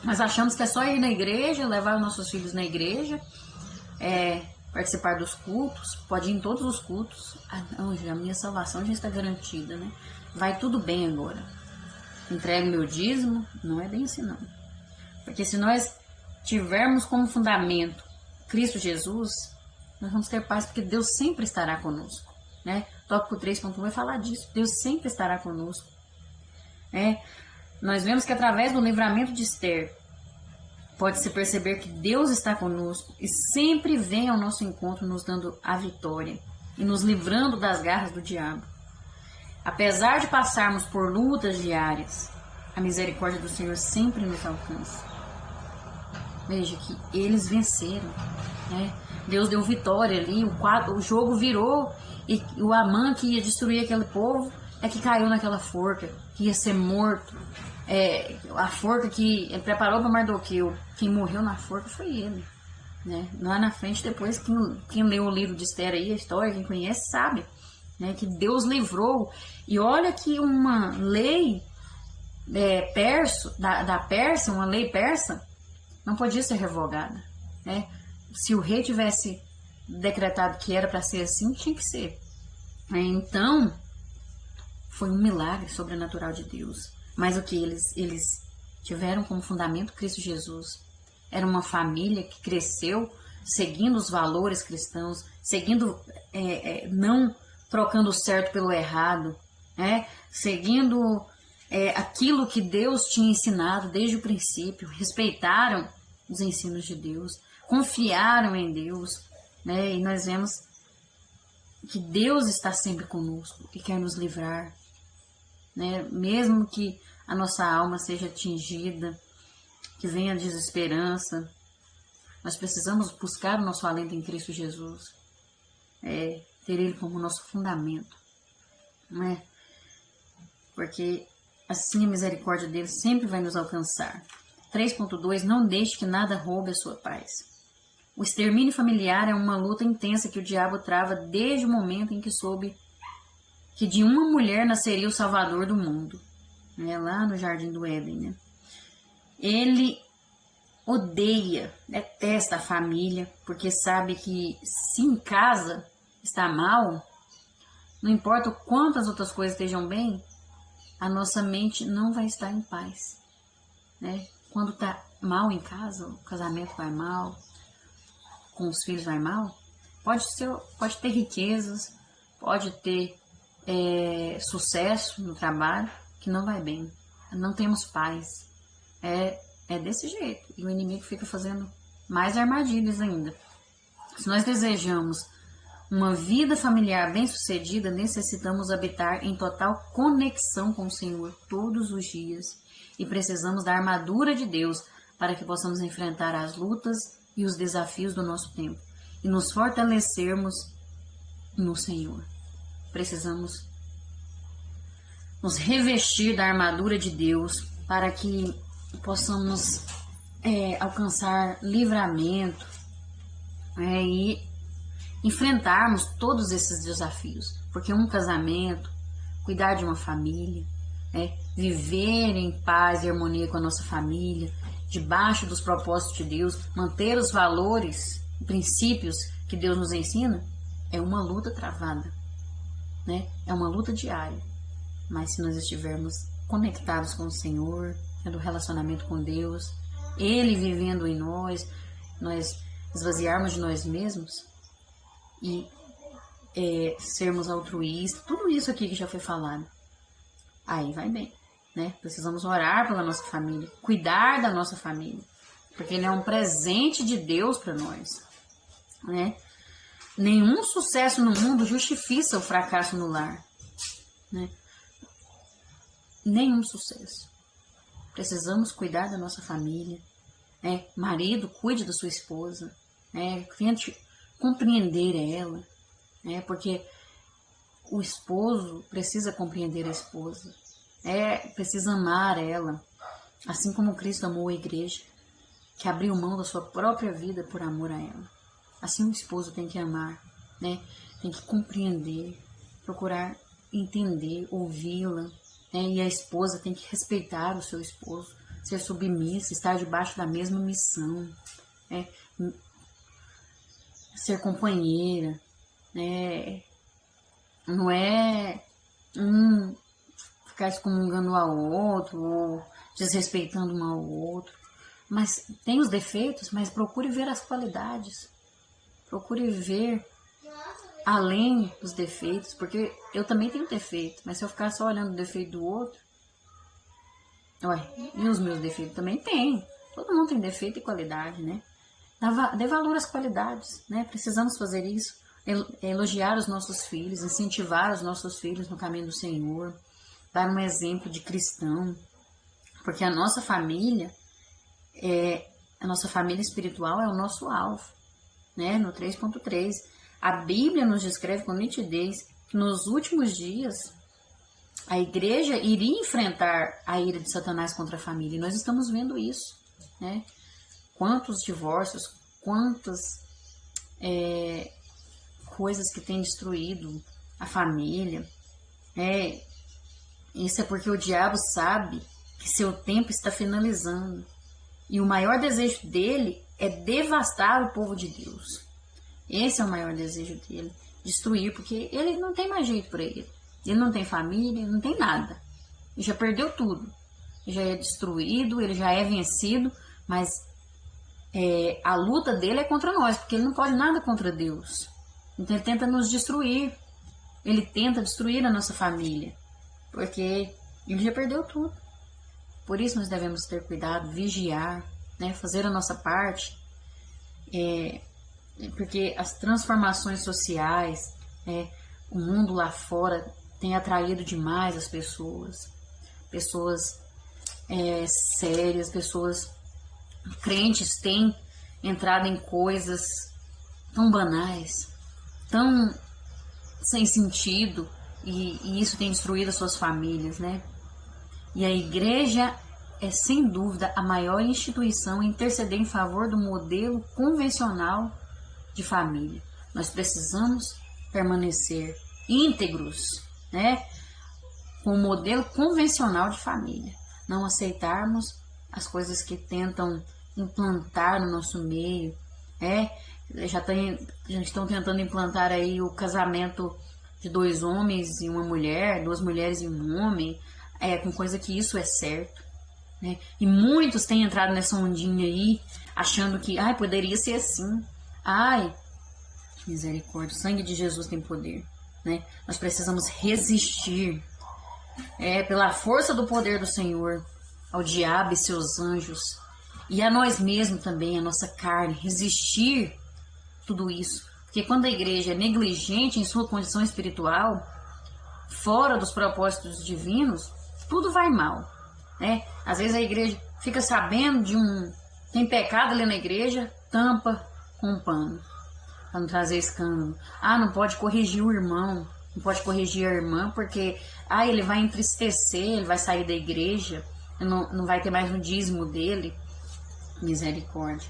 Nós achamos que é só ir na igreja, levar os nossos filhos na igreja, participar dos cultos, pode ir em todos os cultos. Não, a minha salvação já está garantida, né? Vai tudo bem agora. Entrego meu dízimo, não é bem assim não. Porque se nós tivermos como fundamento Cristo Jesus, nós vamos ter paz, porque Deus sempre estará conosco, né? Tópico 3.1 vai falar disso, Deus sempre estará conosco. Nós vemos que através do livramento de Esther, pode-se perceber que Deus está conosco e sempre vem ao nosso encontro nos dando a vitória e nos livrando das garras do diabo. Apesar de passarmos por lutas diárias, a misericórdia do Senhor sempre nos alcança. Veja que eles venceram, né? Deus deu vitória ali, o jogo virou e o Amã que ia destruir aquele povo é que caiu naquela forca, que ia ser morto. A forca que ele preparou para Mardoqueu, quem morreu na forca foi ele, né? Lá na frente, depois, quem leu o livro de Esther aí, a história, quem conhece sabe, né, que Deus livrou. E olha que uma lei da Pérsia, uma lei persa, não podia ser revogada, né? Se o rei tivesse decretado que era para ser assim, tinha que ser. Então, foi um milagre sobrenatural de Deus. Mas o que eles tiveram como fundamento Cristo Jesus. Era uma família que cresceu seguindo os valores cristãos, seguindo, não trocando o certo pelo errado, né? Seguindo aquilo que Deus tinha ensinado desde o princípio, respeitaram os ensinos de Deus, confiaram em Deus, né? E nós vemos que Deus está sempre conosco e quer nos livrar, né? Mesmo que a nossa alma seja atingida, que venha a desesperança, nós precisamos buscar o nosso alento em Cristo Jesus, ter Ele como nosso fundamento, né? Porque assim a misericórdia dele sempre vai nos alcançar. 3.2 Não deixe que nada roube a sua paz. O extermínio familiar é uma luta intensa que o diabo trava desde o momento em que soube que de uma mulher nasceria o Salvador do mundo, né? Lá no Jardim do Éden, né? Ele odeia, detesta a família, porque sabe que se em casa está mal, não importa o quanto as outras coisas estejam bem, a nossa mente não vai estar em paz, né? Quando está mal em casa, o casamento vai mal, com os filhos vai mal, pode ter riquezas, pode ter sucesso no trabalho, que não vai bem. Não temos paz. É desse jeito. E o inimigo fica fazendo mais armadilhas ainda. Se nós desejamos uma vida familiar bem-sucedida, necessitamos habitar em total conexão com o Senhor todos os dias. E precisamos da armadura de Deus para que possamos enfrentar as lutas e os desafios do nosso tempo e nos fortalecermos no Senhor. Precisamos nos revestir da armadura de Deus para que possamos alcançar livramento e enfrentarmos todos esses desafios. Porque um casamento, cuidar de uma família, viver em paz e harmonia com a nossa família, debaixo dos propósitos de Deus, manter os valores, princípios que Deus nos ensina, é uma luta travada, né? É uma luta diária. Mas se nós estivermos conectados com o Senhor, tendo relacionamento com Deus, Ele vivendo em nós esvaziarmos de nós mesmos e sermos altruístas, tudo isso aqui que já foi falado, aí vai bem, né? Precisamos orar pela nossa família, cuidar da nossa família, porque ele é um presente de Deus para nós, né? Nenhum sucesso no mundo justifica o fracasso no lar, né? Nenhum sucesso. Precisamos cuidar da nossa família, né? Marido, cuide da sua esposa, né? Tente compreender ela, né? Porque o esposo precisa compreender a esposa, precisa amar ela, assim como Cristo amou a igreja, que abriu mão da sua própria vida por amor a ela. Assim o esposo tem que amar, né? Tem que compreender, procurar entender, ouvi-la, né? E a esposa tem que respeitar o seu esposo, ser submissa, estar debaixo da mesma missão, né? Ser companheira, né? Não é ficar excomungando um ao outro ou desrespeitando um ao outro, mas tem os defeitos, mas procure ver as qualidades, procure ver além dos defeitos, porque eu também tenho defeito, mas se eu ficar só olhando o defeito do outro, e os meus defeitos também tem, todo mundo tem defeito e qualidade, né? Dê valor às qualidades, né? Precisamos fazer isso, elogiar os nossos filhos, incentivar os nossos filhos no caminho do Senhor, dar um exemplo de cristão, porque a nossa família a nossa família espiritual é o nosso alvo, né? No 3.3, a Bíblia nos descreve com nitidez que nos últimos dias a igreja iria enfrentar a ira de Satanás contra a família. E nós estamos vendo isso, né? Quantos divórcios, quantas coisas que têm destruído a família. Isso é porque o diabo sabe que seu tempo está finalizando. E o maior desejo dele é devastar o povo de Deus. Esse é o maior desejo dele. Destruir, porque ele não tem mais jeito para ele. Ele não tem família, ele não tem nada. Ele já perdeu tudo. Ele já é destruído, ele já é vencido, mas a luta dele é contra nós, porque ele não pode nada contra Deus. Então ele tenta nos destruir. Ele tenta destruir a nossa família, porque ele já perdeu tudo. Por isso nós devemos ter cuidado, vigiar, né, fazer a nossa parte, porque as transformações sociais, o mundo lá fora tem atraído demais as pessoas sérias, pessoas crentes têm entrado em coisas tão banais, tão sem sentido, e isso tem destruído as suas famílias, né? E a igreja é, sem dúvida, a maior instituição a interceder em favor do modelo convencional de família. Nós precisamos permanecer íntegros, né, com o modelo convencional de família. Não aceitarmos as coisas que tentam implantar no nosso meio. Já estão tentando implantar aí o casamento de 2 homens e uma mulher, 2 mulheres e um homem, com coisa que isso é certo, né? E muitos têm entrado nessa ondinha aí, achando que poderia ser assim. Misericórdia, o sangue de Jesus tem poder, né? Nós precisamos resistir, pela força do poder do Senhor, ao diabo e seus anjos, e a nós mesmos também, a nossa carne, resistir tudo isso. Porque quando a igreja é negligente em sua condição espiritual, fora dos propósitos divinos, tudo vai mal, né? Às vezes a igreja fica sabendo tem pecado ali na igreja, tampa com um pano, para não trazer escândalo. Não pode corrigir o irmão, não pode corrigir a irmã, porque ele vai entristecer, ele vai sair da igreja, não vai ter mais um dízimo dele. Misericórdia.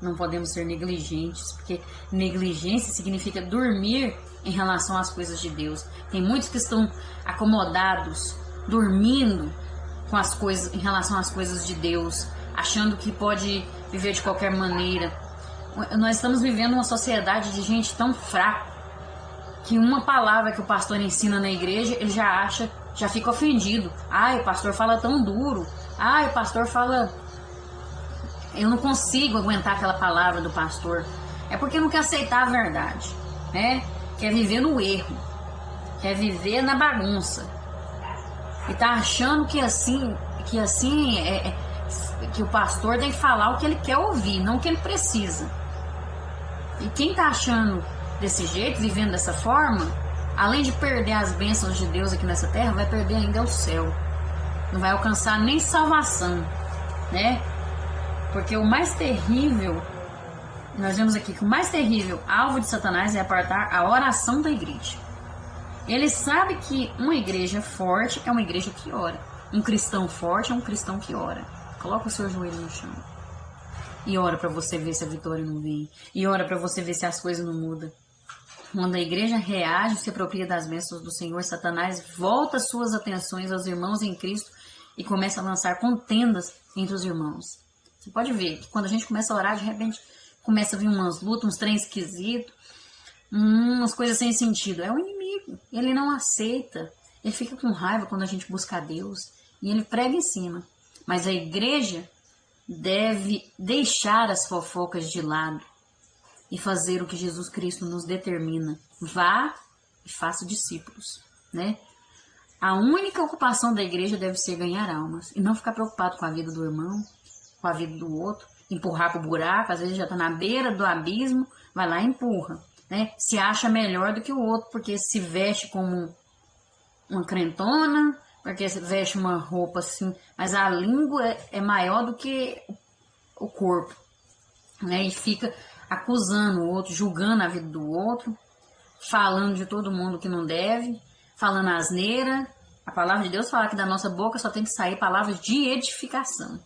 Não podemos ser negligentes, porque negligência significa dormir em relação às coisas de Deus. Tem muitos que estão acomodados, dormindo com as coisas, em relação às coisas de Deus, achando que pode viver de qualquer maneira. Nós estamos vivendo uma sociedade de gente tão fraca que uma palavra que o pastor ensina na igreja, ele já fica ofendido. O pastor fala tão duro. O pastor fala... Eu não consigo aguentar aquela palavra do pastor. É porque não quer aceitar a verdade, né? Quer viver no erro, quer viver na bagunça, e tá achando que que o pastor tem que falar o que ele quer ouvir, não o que ele precisa. E quem tá achando desse jeito, vivendo dessa forma, além de perder as bênçãos de Deus aqui nessa terra, vai perder ainda o céu. Não vai alcançar nem salvação, né? Porque o mais terrível, nós vemos aqui que o mais terrível alvo de Satanás é apartar a oração da igreja. Ele sabe que uma igreja forte é uma igreja que ora. Um cristão forte é um cristão que ora. Coloca o seu joelho no chão e ora para você ver se a vitória não vem. E ora para você ver se as coisas não mudam. Quando a igreja reage, se apropria das bênçãos do Senhor, Satanás volta suas atenções aos irmãos em Cristo e começa a lançar contendas entre os irmãos. Você pode ver que quando a gente começa a orar, de repente começa a vir umas lutas, uns trem esquisitos, umas coisas sem sentido. É o inimigo, ele não aceita, ele fica com raiva quando a gente busca a Deus e ele prega em cima. Mas a igreja deve deixar as fofocas de lado e fazer o que Jesus Cristo nos determina. Vá e faça discípulos, né? A única ocupação da igreja deve ser ganhar almas e não ficar preocupado com a vida do irmão, com a vida do outro, empurrar para o buraco. Às vezes já está na beira do abismo, vai lá e empurra, né? Se acha melhor do que o outro, porque se veste como uma crentona, porque se veste uma roupa assim, mas a língua é maior do que o corpo, né? E fica acusando o outro, julgando a vida do outro, falando de todo mundo que não deve, falando asneira. A palavra de Deus fala que da nossa boca só tem que sair palavras de edificação.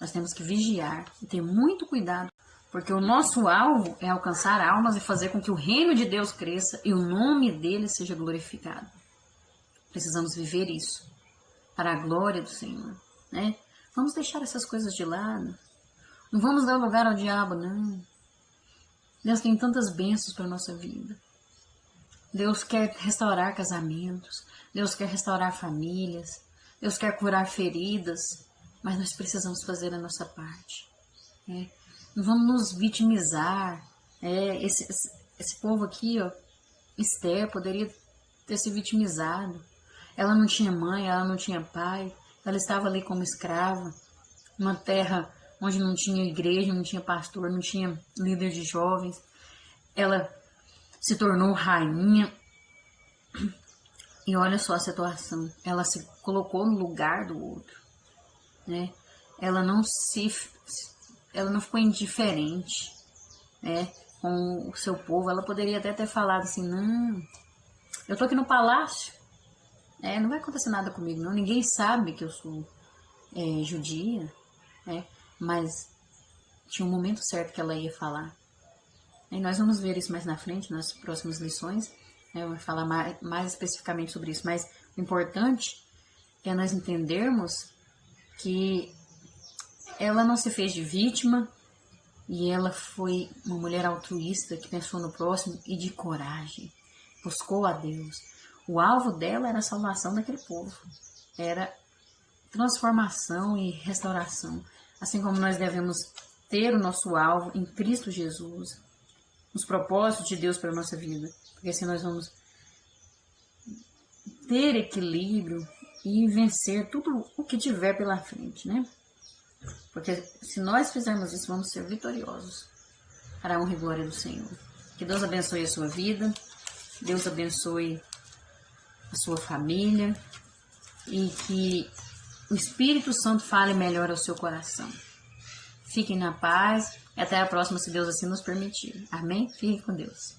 Nós temos que vigiar e ter muito cuidado, porque o nosso alvo é alcançar almas e fazer com que o reino de Deus cresça e o nome dele seja glorificado. Precisamos viver isso para a glória do Senhor, né? Vamos deixar essas coisas de lado. Não vamos dar lugar ao diabo, não. Deus tem tantas bênçãos para a nossa vida. Deus quer restaurar casamentos. Deus quer restaurar famílias. Deus quer curar feridas. Mas nós precisamos fazer a nossa parte. Né? Não vamos nos vitimizar. Esse povo aqui, ó, Esther, poderia ter se vitimizado. Ela não tinha mãe, ela não tinha pai. Ela estava ali como escrava. Uma terra onde não tinha igreja, não tinha pastor, não tinha líder de jovens. Ela se tornou rainha. E olha só a situação. Ela se colocou no lugar do outro, né? Ela não ficou indiferente, né, com o seu povo. Ela poderia até ter falado assim: não, eu tô aqui no palácio, não vai acontecer nada comigo, não. Ninguém sabe que eu sou judia, né? Mas tinha um momento certo que ela ia falar. E nós vamos ver isso mais na frente, nas próximas lições. Eu vou falar mais especificamente sobre isso. Mas o importante é nós entendermos que ela não se fez de vítima e ela foi uma mulher altruísta que pensou no próximo e de coragem. Buscou a Deus. O alvo dela era a salvação daquele povo. Era transformação e restauração. Assim como nós devemos ter o nosso alvo em Cristo Jesus, os propósitos de Deus para a nossa vida, porque assim nós vamos ter equilíbrio e vencer tudo o que tiver pela frente, né? Porque se nós fizermos isso, vamos ser vitoriosos para a honra e glória do Senhor. Que Deus abençoe a sua vida, Deus abençoe a sua família e que o Espírito Santo fale melhor ao seu coração. Fiquem na paz e até a próxima, se Deus assim nos permitir. Amém? Fiquem com Deus.